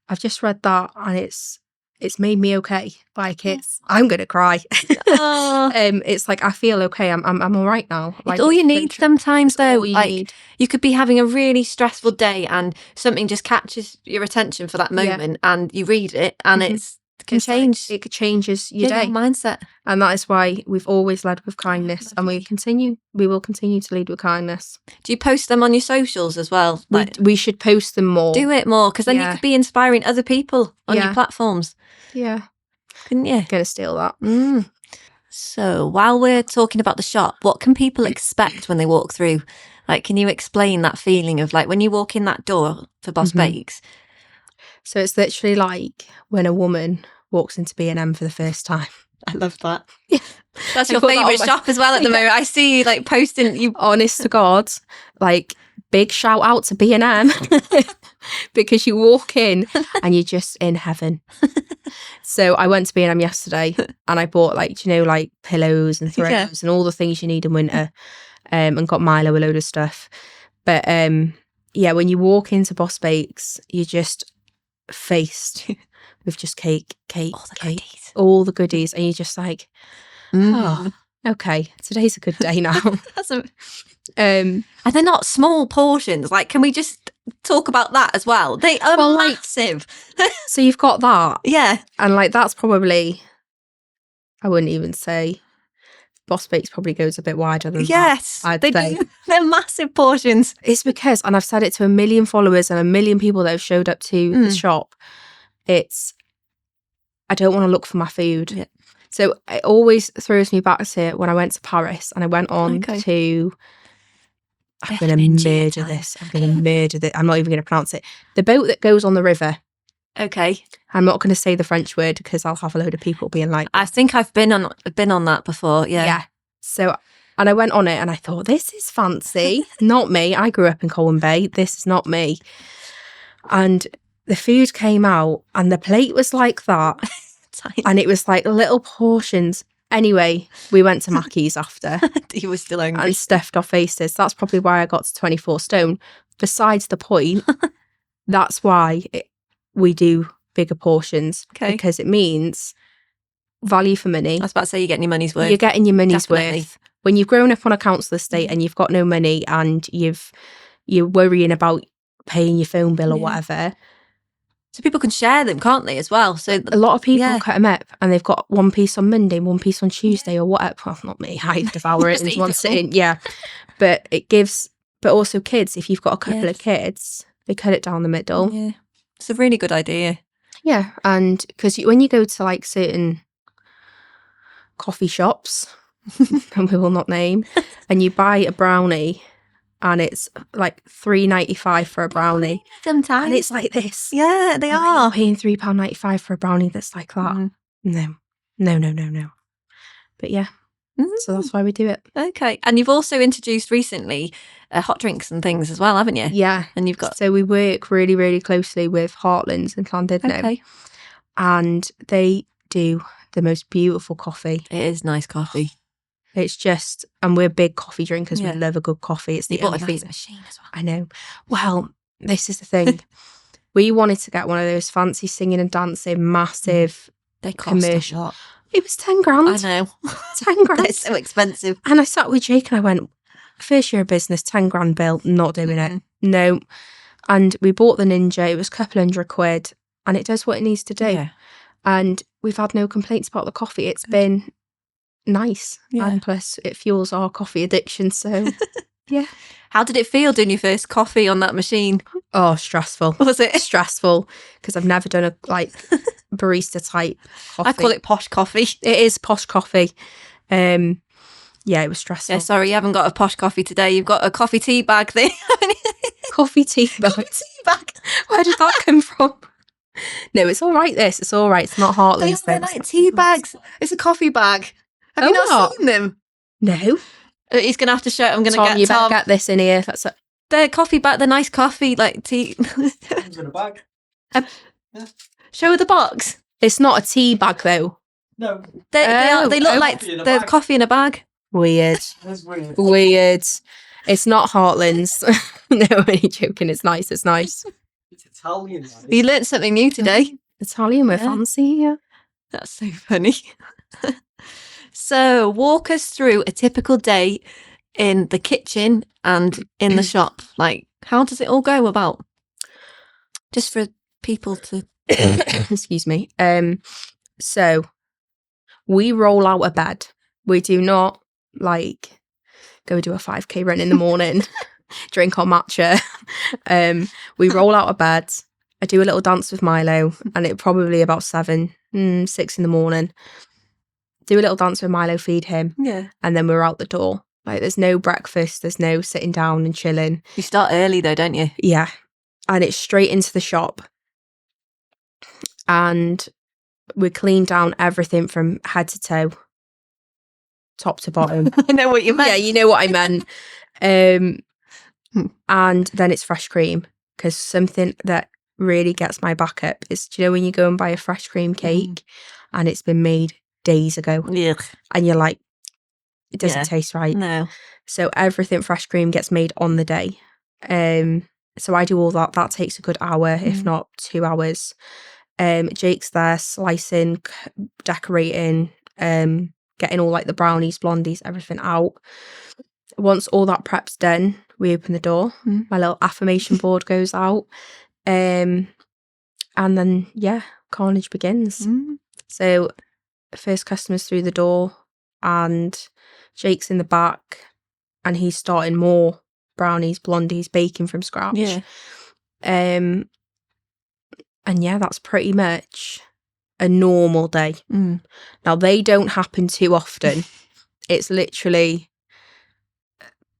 I've just read that and it's made me okay. Like I'm gonna cry. It's like I feel okay. I'm all right now. Like it's all you need sometimes though. Like you could be having a really stressful day and something just catches your attention for that moment and you read it and it changes your day, your mindset. And that is why we've always led with kindness and we will continue to lead with kindness. Do you post them on your socials as well? We should post them more. Do it more because then you could be inspiring other people on your platforms. Yeah. Couldn't you? Gonna steal that. So while we're talking about the shop, what can people expect when they walk through? Like, can you explain that feeling of like when you walk in that door for Boss Bakes? So it's literally like when a woman walks into B&M for the first time. I love that. Yeah. That's your favourite shop as well at the moment. I see you like posting. You honest to God, like big shout out to B&M because you walk in and you're just in heaven. So I went to B&M yesterday and I bought like pillows and throws and all the things you need in winter, and got Milo a load of stuff. But when you walk into Boss Bakes, you're just faced with just cake, all the goodies, and you're just like, oh, okay, today's a good day now. And they're not small portions. Like, can we just talk about that as well? They are massive. So you've got that, and like that's probably, I wouldn't even say. Boss Bakes probably goes a bit wider than that. I'd say. They're massive portions. It's because, and I've said it to 1 million followers and 1 million people that have showed up to the shop, I don't want to look for my food. Yeah. So it always throws me back to when I went to Paris and I went on to, I'm going to murder this. I'm not even going to pronounce it. The boat that goes on the river. Okay. I'm not going to say the French word because I'll have a load of people being like, I think I've been on that before. Yeah. So, and I went on it and I thought, this is fancy. Not me. I grew up in Colwyn Bay. This is not me. And the food came out and the plate was like that. And it was like little portions. Anyway, we went to Mackey's after. You were still hungry. And stuffed our faces. That's probably why I got to 24 stone. Besides the point, that's why we do bigger portions, because it means value for money. I was about to say you're getting your money's worth. You're getting your money's worth. When you've grown up on a council estate and you've got no money and you're worrying about paying your phone bill or whatever. So people can share them, can't they, as well? So a lot of people cut them up and they've got one piece on Monday, one piece on Tuesday or whatever. Well, not me. I devour it in one sitting. Yeah. But it gives, but also kids, if you've got a couple of kids, they cut it down the middle. Yeah. It's a really good idea. Yeah, and because when you go to like certain coffee shops, and we will not name, and you buy a brownie, and it's like $3.95 for a brownie. Sometimes, and it's like this. Yeah, they are paying £3.95 for a brownie that's like that. No. But yeah. So that's why we do it. Okay. And you've also introduced recently hot drinks and things as well, haven't you? Yeah. And you've got... So we work really, really closely with Heartlands and Llandudno. Okay. And they do the most beautiful coffee. It is nice coffee. It's just... And we're big coffee drinkers. We love a good coffee. It's the only only nice machine as well. I know. Well, this is the thing. We wanted to get one of those fancy singing and dancing, massive commercial. A lot. It was 10 grand. I know. 10 grand. They're so expensive. And I sat with Jake and I went, first year of business, 10 grand bill, not doing it. No. And we bought the Ninja. It was a couple £100 and it does what it needs to do. Yeah. And we've had no complaints about the coffee. It's been nice. Yeah. And plus it fuels our coffee addiction. So yeah. How did it feel doing your first coffee on that machine? Oh, stressful. Was it? Stressful because I've never done a barista type coffee. I call it posh coffee. It is posh coffee. Yeah, it was stressful. Yeah, sorry, you haven't got a posh coffee today. You've got a coffee tea bag thing. Coffee tea bag. Coffee tea bag. Where did that come from? No, it's all right. It's all right. It's not Heartlands. They're like tea bags. It's a coffee bag. Have you not seen them? No. He's going to have to show it. I'm going to Tom, get you Tom. better get this in here. That's it. They're coffee bag. They're nice coffee, like tea. Comes in a bag. Show her the box. It's not a tea bag though. No. They look like they're coffee in a bag. Weird. It's not Heartlands. No, I'm only joking. It's nice. It's Italian. You learnt something new today. Italian, we're fancy here. That's so funny. So walk us through a typical day in the kitchen and in the shop. Like, how does it all go about? Just for people to... Excuse me. So we roll out of bed. We do not go do a 5k run in the morning, drink our matcha. We roll out of bed. I do a little dance with Milo, and it probably about 6 in the morning. Do a little dance with Milo, feed him, and then we're out the door. Like, there's no breakfast, there's no sitting down and chilling. You start early though, don't you? Yeah, and it's straight into the shop, and we clean down everything from head to toe, top to bottom. I know what you meant. Yeah, you know what I meant. And then it's fresh cream, because something that really gets my back up is, do you know when you go and buy a fresh cream cake and it's been made days ago, and you're like, it doesn't taste right. No. So everything fresh cream gets made on the day. So I do all that. That takes a good hour, if not 2 hours. Jake's there slicing, decorating, getting all like the brownies, blondies, everything out. Once all that prep's done, we open the door. My little affirmation board goes out. And then, carnage begins. So first customers through the door, and Jake's in the back, and he's starting more brownies, blondies, baking from scratch. Yeah. And that's pretty much a normal day. Now, they don't happen too often. It's literally,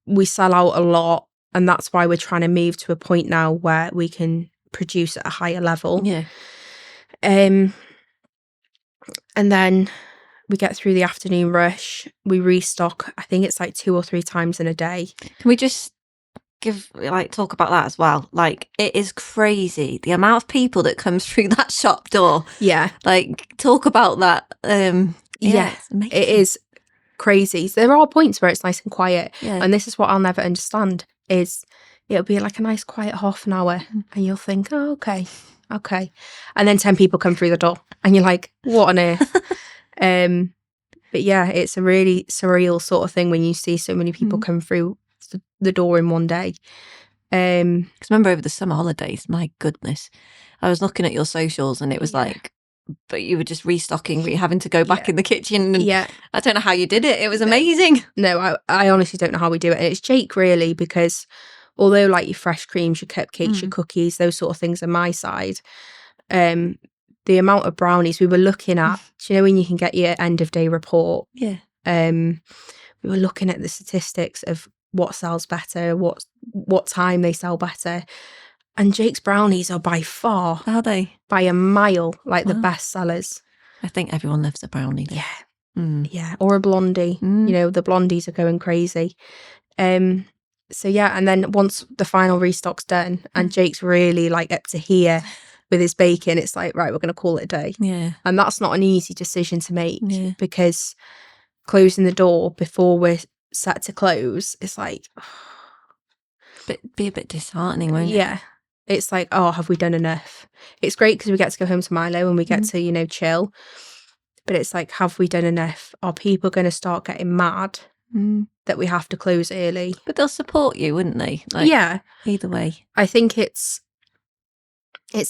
we sell out a lot, and that's why we're trying to move to a point now where we can produce at a higher level. Yeah. And then we get through the afternoon rush. We restock, I think it's like 2 or 3 times in a day. Can we just talk about that as well? Like, it is crazy the amount of people that comes through that shop door. Yeah. Like, talk about that. It's amazing. It is crazy. So there are points where it's nice and quiet. Yeah. And this is what I'll never understand, is it'll be like a nice quiet half an hour, and you'll think, oh, okay. And then 10 people come through the door, and you're like, what on earth? But yeah, it's a really surreal sort of thing when you see so many people come through the door in one day. Because remember, over the summer holidays, my goodness, I was looking at your socials, and it was like, but you were just restocking, having to go back in the kitchen, and I don't know how you did it. It was amazing. No, I honestly don't know how we do it. And it's Jake, really, because although like your fresh creams, your cupcakes, your cookies, those sort of things are my side, the amount of brownies we were looking at, do you know when you can get your end of day report? Yeah. We were looking at the statistics of what sells better, what time they sell better. And Jake's brownies are by far, are they? By a mile, like the best sellers. I think everyone loves a brownie though. Yeah, or a blondie. You know, the blondies are going crazy. So yeah, and then once the final restock's done and Jake's really like up to here with his baking, it's like, right, we're going to call it a day. Yeah. And that's not an easy decision to make, because closing the door before we're set to close, it's like... be a bit disheartening, won't it? Yeah. It's like, oh, have we done enough? It's great because we get to go home to Milo and we get to, you know, chill. But it's like, have we done enough? Are people going to start getting mad that we have to close early? But they'll support you, wouldn't they? Like, yeah. Either way. I think it's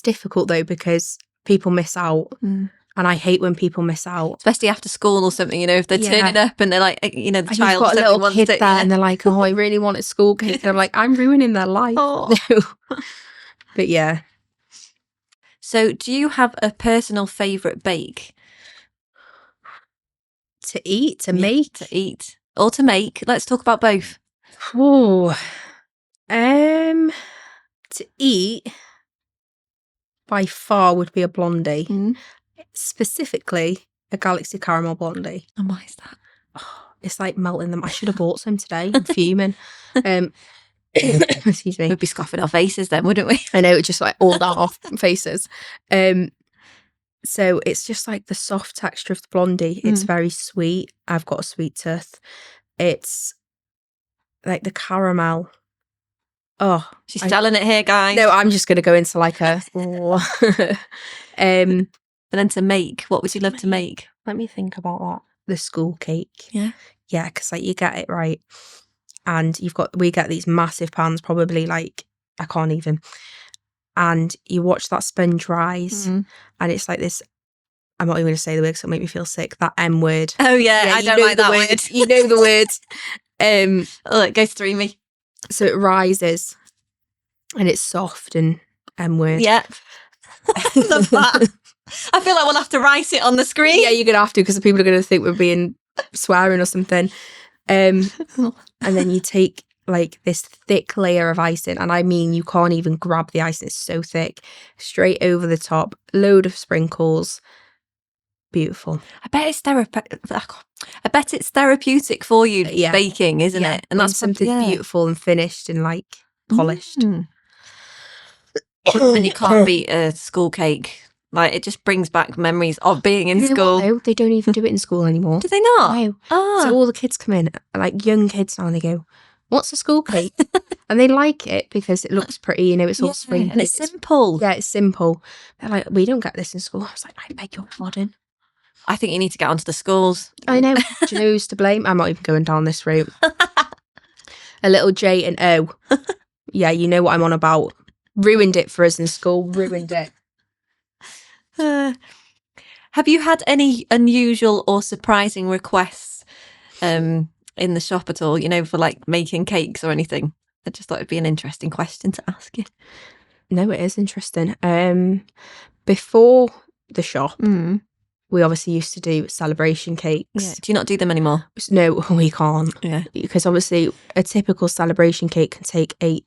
difficult though, because people miss out. And I hate when people miss out. Especially after school or something, you know, if they're turning up and they're like, you know, the and child got a little kid there and they're like, oh, I really want a school cake. And I'm like, I'm ruining their life. Oh. But yeah. So do you have a personal favourite bake? To eat, to make? To eat. Or to make. Let's talk about both. Oh. To eat, by far would be a blondie. Specifically, a Galaxy Caramel blondie. And why is that? Oh, it's like melting them. I should have bought some today. I'm fuming. Excuse me. We'd be scoffing our faces then, wouldn't we? I know, just like all that off faces. So it's just like the soft texture of the blondie. It's very sweet. I've got a sweet tooth. it's like the caramel. Oh, she's selling it here, guys. No, I'm just going to go into like a... and then to make, what would you love to make? Let me think about that. The school cake. Yeah. Yeah, because like you get it right. And we get these massive pans, probably like, I can't even. And you watch that sponge rise, and it's like this, I'm not even going to say the word because it'll make me feel sick, that M word. Oh yeah, I don't like that word. You know the word. Oh, it goes through me. So it rises, and it's soft and M word. Yeah. Love that. I feel like we'll have to write it on the screen. Yeah, you're going to have to, because people are going to think we're being swearing or something. And then you take like this thick layer of icing, and I mean you can't even grab the icing, it's so thick, straight over the top, load of sprinkles. Beautiful. I bet it's therapeutic for you, baking, isn't it? And that's something beautiful and finished and like polished. And you can't beat a school cake. Like, it just brings back memories of being in school. No, they don't even do it in school anymore. Do they not? No. So all the kids come in, like young kids now, and they go, "What's a school cake?" And they like it because it looks pretty, you know, it's all springy. And it's simple. Yeah, it's simple. They're like, "We don't get this in school." I was like, "I beg your pardon." I think you need to get onto the schools. I know. Do you know who's to blame? I'm not even going down this route. A little J and O. Yeah, you know what I'm on about. Ruined it for us in school. Ruined it. Have you had any unusual or surprising requests in the shop at all, you know, for like making cakes or anything? I just thought it'd be an interesting question to ask you. No, it is interesting. Before the shop, we obviously used to do celebration cakes. Yeah. Do you not do them anymore? No, we can't. Yeah. Because obviously a typical celebration cake can take 8-10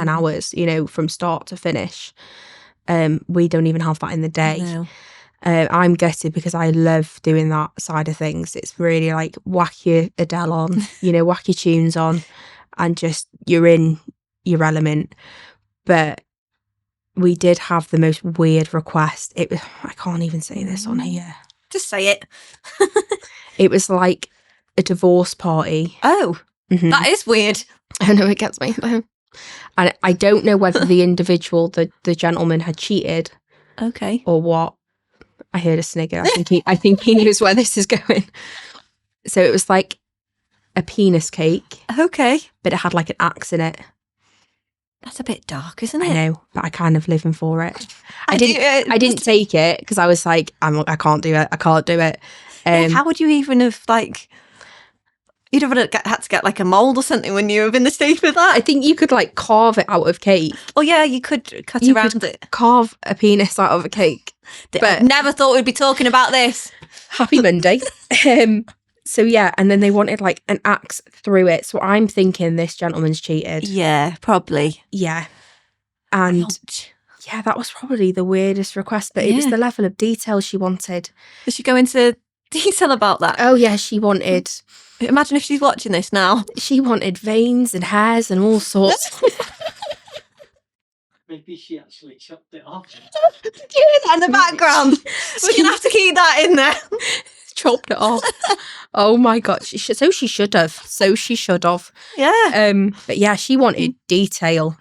hours, you know, from start to finish. We don't even have that in the day. No. I'm gutted because I love doing that side of things. It's really like whack your Adele on, you know, whack your tunes on, and just you're in your element. But we did have the most weird request. I can't even say this on here. Just say it. It was like a divorce party. Oh, that is weird. I know, it gets me. And I don't know whether the individual, the gentleman, had cheated. Okay. Or what. I heard a snigger. I think he knows where this is going. So it was like a penis cake. Okay. But it had like an axe in it. That's a bit dark, isn't it? I know, but I kind of living for it. I didn't take it because I was like, I can't do it. I can't do it. How would you even have like? You'd have had to get like a mould or something when you were in the stage with that. I think you could like carve it out of cake. Oh yeah, you could cut around it. Carve a penis out of a cake. But I never thought we'd be talking about this. Happy Monday. So yeah, and then they wanted like an axe through it. So I'm thinking this gentleman's cheated. Yeah, probably. Yeah. And yeah, that was probably the weirdest request, but it was the level of detail she wanted. Did she go into detail about that? Oh yeah, she wanted... Imagine if she's watching this now. She wanted veins and hairs and all sorts. Maybe she actually chopped it off. Do you hear that in the background? We're going to have to keep that in there. Chopped it off. Oh my God. So she should have. Yeah. But yeah, she wanted detail.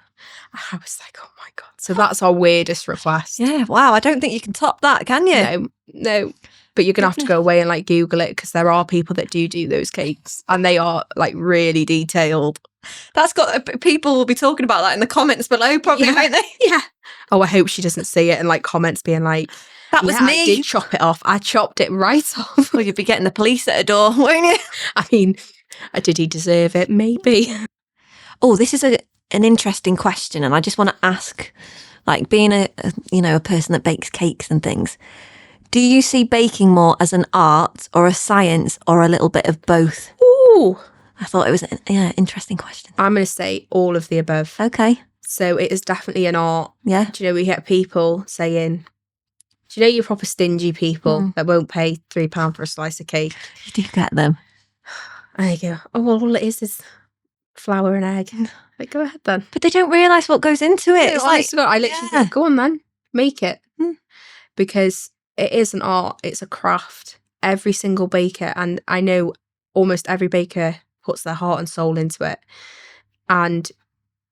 I was like, oh my God. So that's our weirdest request. Yeah. Wow. I don't think you can top that, can you? No. But you're going to have to go away and like Google it, because there are people that do those cakes and they are like really detailed. That's got people will be talking about that in the comments below, probably, won't they? Yeah. Oh, I hope she doesn't see it and like comments being like, that was me. I did chop it off. I chopped it right off. Well, you'd be getting the police at a door, won't you? I mean, did he deserve it? Maybe. Oh, this is an interesting question, and I just want to ask, like, being a person that bakes cakes and things, do you see baking more as an art or a science or a little bit of both? Ooh. I thought it was an interesting question. I'm going to say all of the above. Okay. So it is definitely an art. Yeah. Do you know, we get people saying, do you know your proper stingy people that won't pay £3 for a slice of cake? You do get them. And they go, oh, well, all it is flour and egg. Like, go ahead then. But they don't realise what goes into it. No, I literally think, go on then, make it. Because it is an art, it's a craft. Every single baker, and I know almost every baker puts their heart and soul into it. And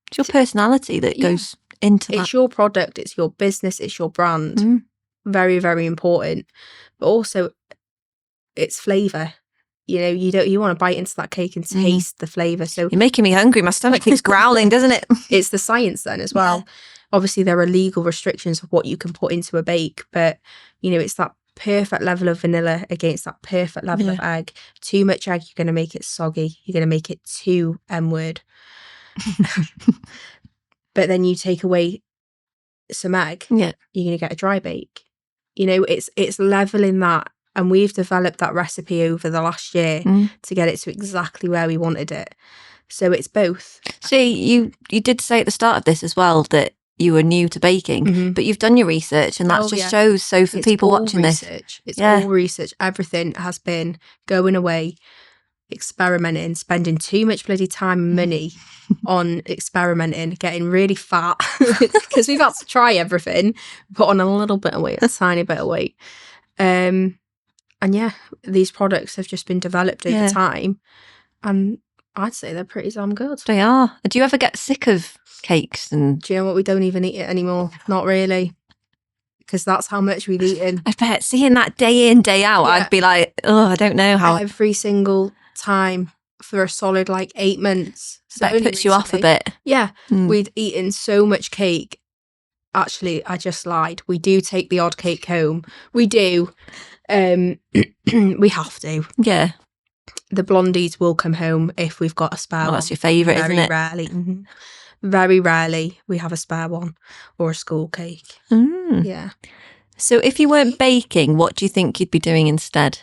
it's your personality that goes into that. It's your product, it's your business, it's your brand. Very, very important. But also, it's flavour. You know, you want to bite into that cake and taste the flavour. So you're making me hungry. My stomach keeps growling, doesn't it? It's the science then as well. Obviously, there are legal restrictions of what you can put into a bake, but you know, it's that perfect level of vanilla against that perfect level of egg. Too much egg, you're going to make it soggy. You're going to make it too M-word. But then you take away some egg, you're going to get a dry bake. You know, it's leveling that. And we've developed that recipe over the last year to get it to exactly where we wanted it. So it's both. See, you did say at the start of this as well that you were new to baking, but you've done your research, and that just shows. So for people watching research. It's all research. Everything has been going away, experimenting, spending too much bloody time and money on experimenting, getting really fat because we've had to try everything, put on a little bit of weight, a tiny bit of weight. And yeah, these products have just been developed over time, and I'd say they're pretty damn good. They are. Do you ever get sick of cakes? And do you know what? We don't even eat it anymore. Not really, because that's how much we've eaten. I bet seeing that day in, day out, I'd be like, oh, I don't know how. Every single time for a solid 8 months. So that puts you off a bit. Yeah, we'd eaten so much cake. Actually, I just lied. We do take the odd cake home. We do. We have to. Yeah. The blondies will come home if we've got a spare one. That's your favourite, isn't it? Rarely. Very rarely we have a spare one or a school cake. Yeah. So if you weren't baking, what do you think you'd be doing instead?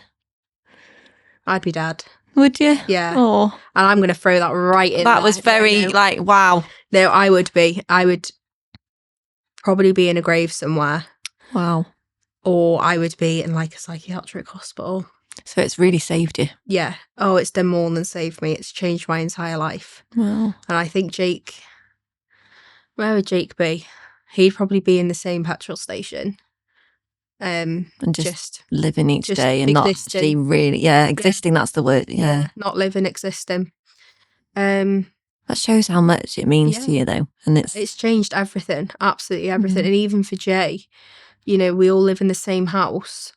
I'd be dad. Would you? Yeah. Oh. And I'm going to throw that right in That there. was very wow. No, I would be. I would probably be in a grave somewhere. Wow. Or I would be in a psychiatric hospital. So it's really saved you. Yeah. Oh, it's done more than saved me. It's changed my entire life. Wow. And I think Jake, where would Jake be? He'd probably be in the same petrol station. And just living each day and existing. Not actually really, existing, that's the word. Yeah. Not living, existing. That shows how much it means to you though. And it's changed everything, absolutely everything. And even for Jay, you know, we all live in the same house.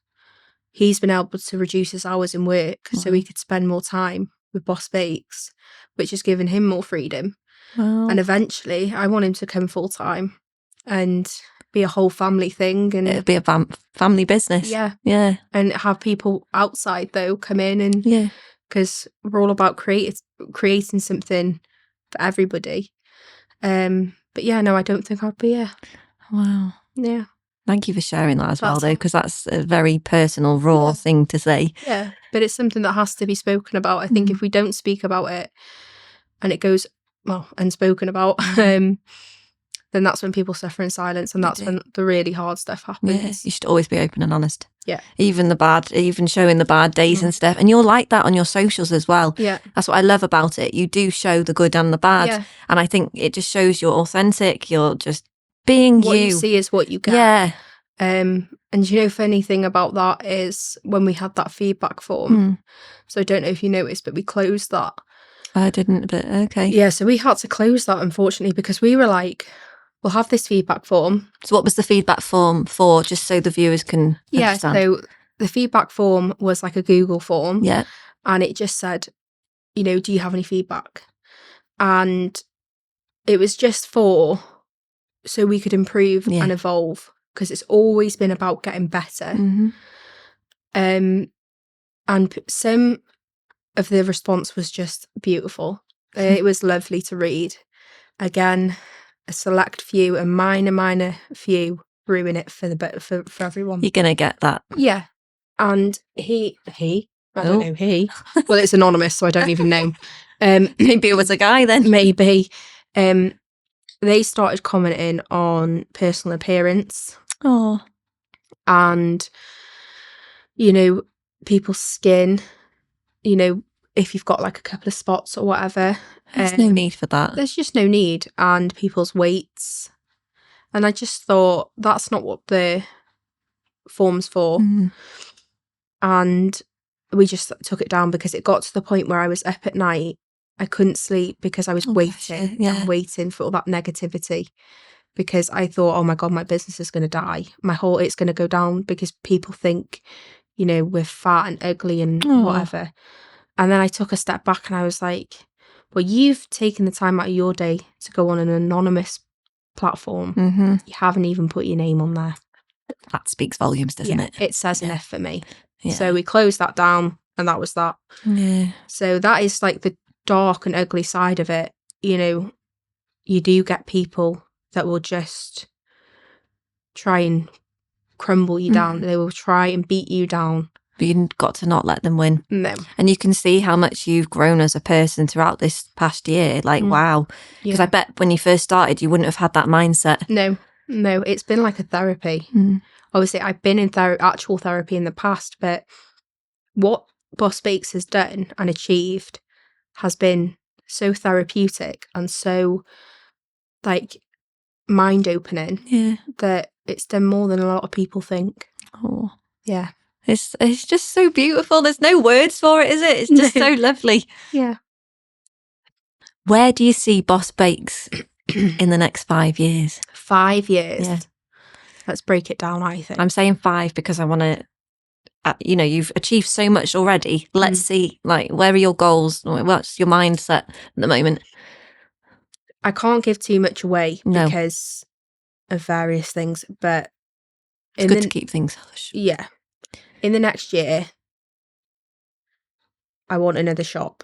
He's been able to reduce his hours in work so he could spend more time with Boss Bakes, which has given him more freedom. Wow. And eventually I want him to come full time and be a whole family thing. And it'll be a family business. Yeah. Yeah. And have people outside though come in and because we're all about creating something for everybody. But yeah, no, I don't think I'd be here. Wow. Yeah. Thank you for sharing that as well, though, because that's a very personal, raw thing to say. Yeah, but it's something that has to be spoken about. I think if we don't speak about it and it goes, unspoken about, then that's when people suffer in silence, and that's when the really hard stuff happens. Yeah, you should always be open and honest. Yeah. Even showing the bad days and stuff. And you're like that on your socials as well. Yeah. That's what I love about it. You do show the good and the bad. Yeah. And I think it just shows you're authentic. You're just being what you see is what you get. Yeah. And you know, funny thing about that is when we had that feedback form. So I don't know if you noticed, but we closed that. I didn't, but okay. Yeah, so we had to close that, unfortunately, because we were like, we'll have this feedback form. So what was the feedback form for, just so the viewers can understand? So the feedback form was like a Google form. Yeah. And it just said, you know, do you have any feedback? And it was just so we could improve and evolve, because it's always been about getting better. And some of the response was just beautiful. It was lovely to read. Again, a select few, a minor few ruin it for everyone. You're gonna get that. Yeah. And he I don't know, he. Well, it's anonymous, so I don't even know. Maybe it was a guy then. Maybe. They started commenting on personal appearance. Oh. And, you know, people's skin, you know, if you've got like a couple of spots or whatever. There's no need for that. There's just no need. And people's weights. And I just thought, that's not what the form's for. And we just took it down because it got to the point where I was up at night I couldn't sleep because I was waiting and waiting for all that negativity, because I thought, oh my God, my business is going to die. It's going to go down because people think, you know, we're fat and ugly and whatever. And then I took a step back and I was like, well, you've taken the time out of your day to go on an anonymous platform. Mm-hmm. You haven't even put your name on there. That speaks volumes, doesn't it? It says enough for me. Yeah. So we closed that down and that was that. Yeah. So that is like the dark and ugly side of it. You know, you do get people that will just try and crumble you down. They will try and beat you down. But you've got to not let them win. No. And you can see how much you've grown as a person throughout this past year. Like, wow. Because I bet when you first started, you wouldn't have had that mindset. No, it's been like a therapy. Obviously, I've been in actual therapy in the past, but what Boss Bakes has done and achieved has been so therapeutic and so, like, mind-opening that it's done more than a lot of people think. Oh. Yeah. It's just so beautiful. There's no words for it, is it? It's just so lovely. Yeah. Where do you see Boss Bakes in the next 5 years? 5 years? Yeah. Let's break it down, I think. I'm saying 5 because I want to, you know, you've achieved so much already. Let's see, like, where are your goals? What's your mindset at the moment? I can't give too much away because of various things, but it's good to keep things hush. Yeah. In the next year, I want another shop.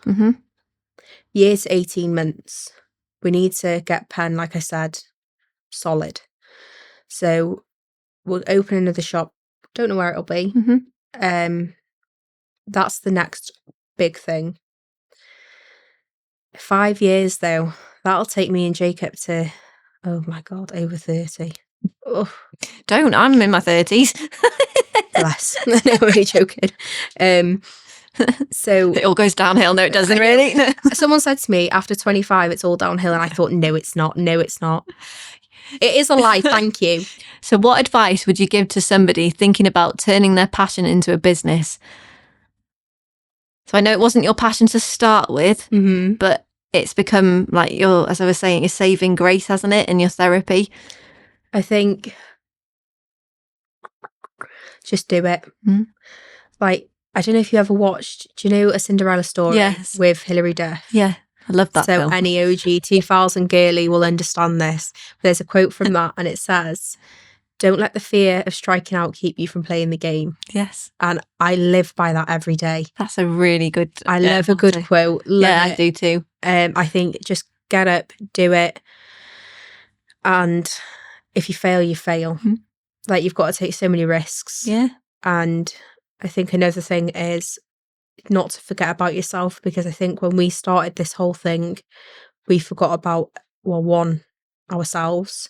Year to 18 months. We need to get Penn, like I said, solid. So we'll open another shop. Don't know where it'll be. That's the next big thing. 5 years, though, that'll take me and Jacob to, oh my God, over 30. Oh. Don't, I'm in my 30s. Bless. No, I'm only joking. So it all goes downhill. No, it doesn't really. No. Someone said to me, after 25, it's all downhill. And I thought, no, it's not. No, it's not. It is a lie. Thank you. So what advice would you give to somebody thinking about turning their passion into a business? So I know it wasn't your passion to start with, but it's become like as I was saying, your saving grace, hasn't it? In your therapy. I think just do it. Like, I don't know if you ever watched, do you know A Cinderella Story with Hilary Duff? Yeah, I love that film. So any OG 2000 girly will understand this. There's a quote from that and it says, don't let the fear of striking out keep you from playing the game. Yes. And I live by that every day. That's a really good... I love a good quote. I do too. I think just get up, do it. And if you fail, you fail. Like, you've got to take so many risks. Yeah. And I think another thing is not to forget about yourself, because I think when we started this whole thing, we forgot about, well, one, ourselves,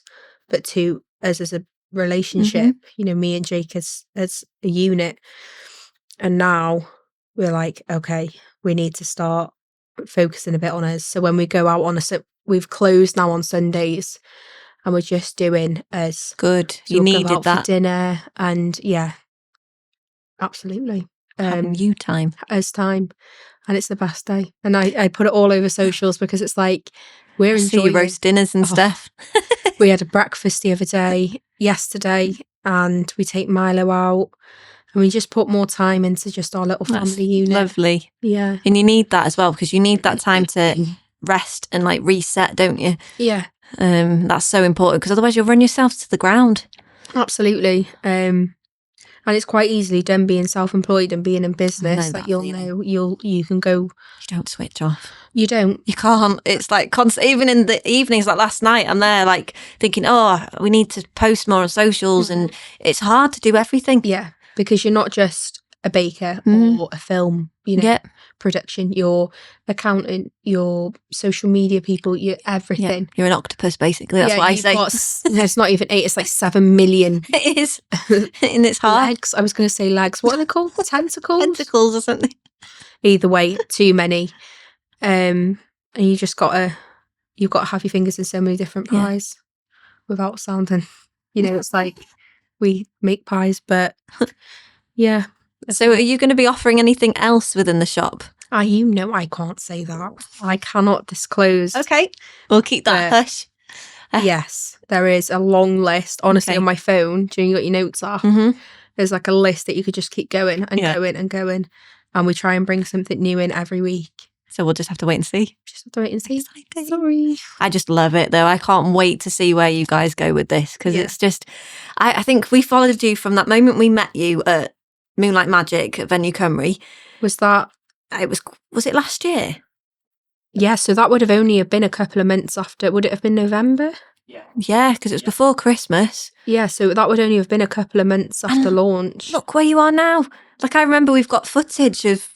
but two, us as a relationship, you know, me and Jake as a unit. And now we're like, okay, we need to start focusing a bit on us. So when we go out we've closed now on Sundays and we're just doing us. Good. So you we'll needed go out that. for dinner and absolutely. Having you time. As time. And it's the best day. And I put it all over socials because it's like, we're enjoying roast dinners and stuff. We had a breakfast the other day, yesterday, and we take Milo out and we just put more time into just our little family unit. Lovely. Yeah. And you need that as well, because you need that time to rest and like reset, don't you? Yeah. That's so important, because otherwise you'll run yourself to the ground. Absolutely. And it's quite easily done being self-employed and being in business. Like, you can go. You don't switch off. You don't. You can't. It's like constant. Even in the evenings, like last night, I'm there like thinking, oh, we need to post more on socials, and it's hard to do everything. Yeah, because you're not just a baker or a film, production. You're accountant, you're social media people, you're everything. Yeah. You're an octopus, basically. That's what I say. It's not even 8, it's like 7 million. It is. And it's hard. Legs. I was going to say legs. What are they called? Tentacles? Tentacles or something. Either way, too many. And you just you've got to have your fingers in so many different pies without sounding, it's like we make pies, but yeah. So are you going to be offering anything else within the shop? You know I can't say that. I cannot disclose. Okay, we'll keep that hush. Yes, there is a long list. Honestly, on my phone, do you know what your notes are? Mm-hmm. There's like a list that you could just keep going and going and going. And we try and bring something new in every week. So we'll just have to wait and see. Exciting. Sorry. I just love it though. I can't wait to see where you guys go with this because it's just, I think we followed you from that moment we met you at Moonlight Magic at Venue Cymru. Was it last year? Yeah, so that would have only have been a couple of months after. Would it have been November? Yeah, because it was before Christmas. Yeah, so that would only have been a couple of months after launch. Look where you are now. Like I remember we've got footage of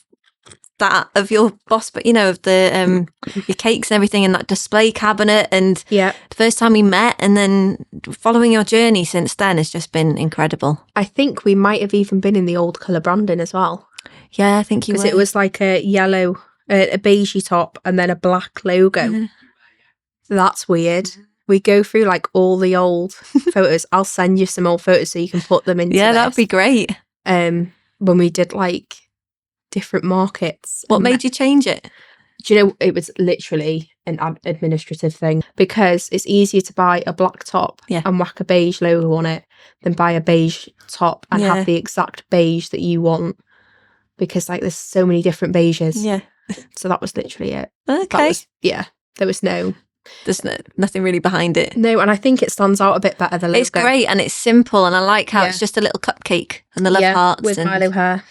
that, of your boss, but of the your cakes and everything in that display cabinet, and the first time we met, and then following your journey since then has just been incredible. I think we might have even been in the old colour branding as well. Yeah, I think you were. Because it was like a yellow, a beigey top and then a black logo. Mm-hmm. That's weird. We go through like all the old photos. I'll send you some old photos so you can put them into this. That'd be great. When we did like different markets. What made you change it? Do you know, it was literally an administrative thing because it's easier to buy a black top and whack a beige logo on it than buy a beige top and have the exact beige that you want, because like there's so many different beiges. Yeah. So that was literally it. Okay. There's nothing really behind it. No, and I think it stands out a bit better, the logo. It's great and it's simple, and I like how it's just a little cupcake and the love hearts. With Milo hair.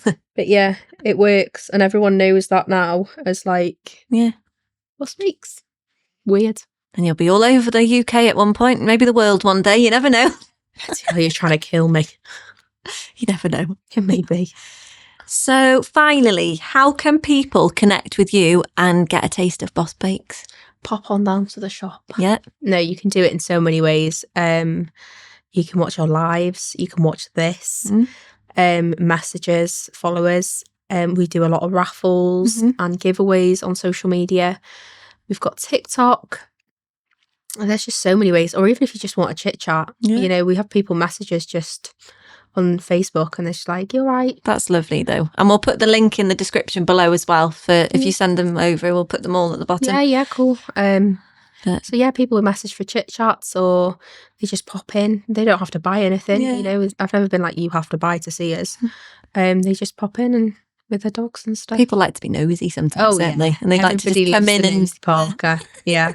But yeah, it works, and everyone knows that now as like, what's Weeks? Weird. And you'll be all over the UK at one point, maybe the world one day, you never know. You're trying to kill me. You never know. Maybe. So finally, how can people connect with you and get a taste of Boss Bakes? Pop on down to the shop. Yeah. No, you can do it in so many ways. You can watch our lives. You can watch this. Messages, followers. We do a lot of raffles and giveaways on social media. We've got TikTok. And there's just so many ways. Or even if you just want a chit chat, we have people message us just on Facebook and they're just like, you're right. That's lovely though. And we'll put the link in the description below as well for if you send them over, we'll put them all at the bottom. Yeah, cool. So yeah, people will message for chit chats or they just pop in. They don't have to buy anything. I've never been like, you have to buy to see us. They just pop in and with their dogs and stuff. People like to be nosy sometimes, don't they? And they like to just come in and Parker. Yeah.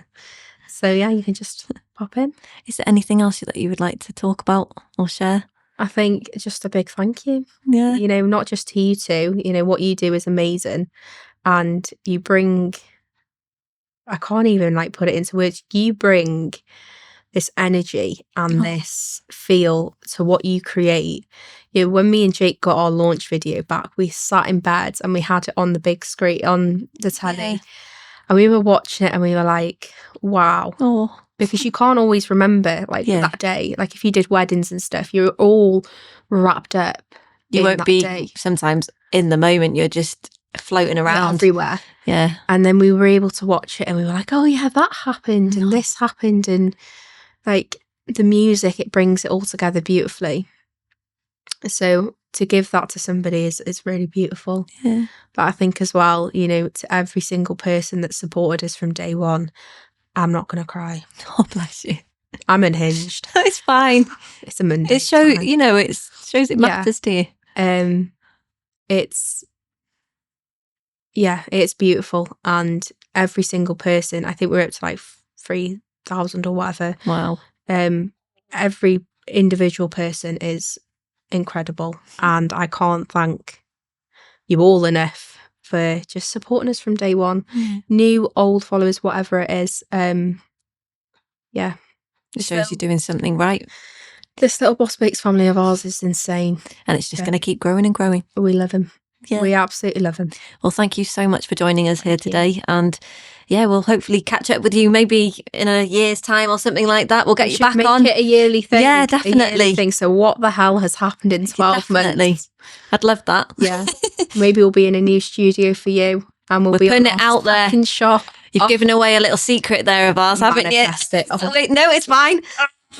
So yeah, you can just pop in. Is there anything else that you would like to talk about or share? I think just a big thank you. Yeah. Not just to you two. What you do is amazing. And you bring, I can't even like put it into words. You bring this energy and this feel to what you create. When me and Jake got our launch video back, we sat in bed and we had it on the big screen, on the telly. And we were watching it and we were like, wow. Oh. Because you can't always remember that day. Like if you did weddings and stuff, you're all wrapped up. You won't be sometimes in the moment. You're just floating around everywhere. Yeah. And then we were able to watch it and we were like, oh yeah, that happened and this happened. And like the music, it brings it all together beautifully. So to give that to somebody is really beautiful. Yeah. But I think as well, to every single person that supported us from day one, I'm not going to cry. Oh, bless you. I'm unhinged. It's fine. It's a Monday. It shows, it shows it matters to you. It's beautiful. And every single person, I think we're up to like 3,000 or whatever. Wow. Every individual person is incredible. And I can't thank you all enough for just supporting us from day one. New, old followers, whatever it is. It shows you're doing something right. This little Boss Bakes family of ours is insane. And it's just going to keep growing and growing. We love him. Yeah. We absolutely love him. Well, thank you so much for joining us here today. And we'll hopefully catch up with you maybe in a year's time or something like that. We'll get you back on. Make it a yearly thing. Yeah, definitely. So what the hell has happened in 12 months? I'd love that. Yeah. Maybe we'll be in a new studio for you. And we'll be putting it out there. Shop. You've given away a little secret there of ours, haven't you? It. Oh, wait, no, it's fine.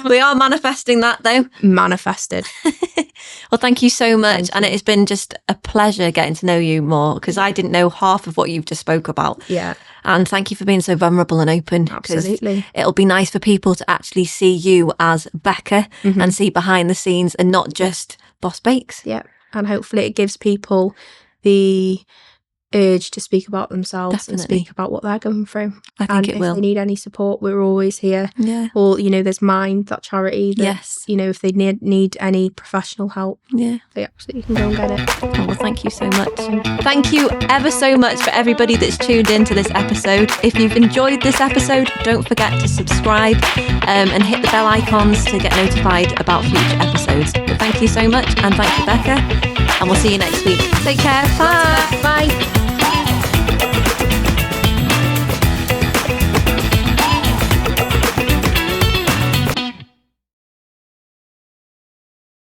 We are manifesting that though. Manifested. Well, thank you so much. And it has been just a pleasure getting to know you more, because I didn't know half of what you've just spoke about. Yeah. And thank you for being so vulnerable and open. Absolutely. It'll be nice for people to actually see you as Becca and see behind the scenes and not just Boss Bakes. Yeah. And hopefully it gives people the urge to speak about themselves and speak about what they're going through. I think it will. If they need any support, we're always here. Yeah. Or, there's Mind, that charity. That, yes. If they need any professional help, they absolutely can go and get it. Oh, well, thank you so much. Thank you ever so much for everybody that's tuned into this episode. If you've enjoyed this episode, don't forget to subscribe and hit the bell icons to get notified about future episodes. But thank you so much, and thank you, Becca. And we'll see you next week. Take care. Bye. Bye.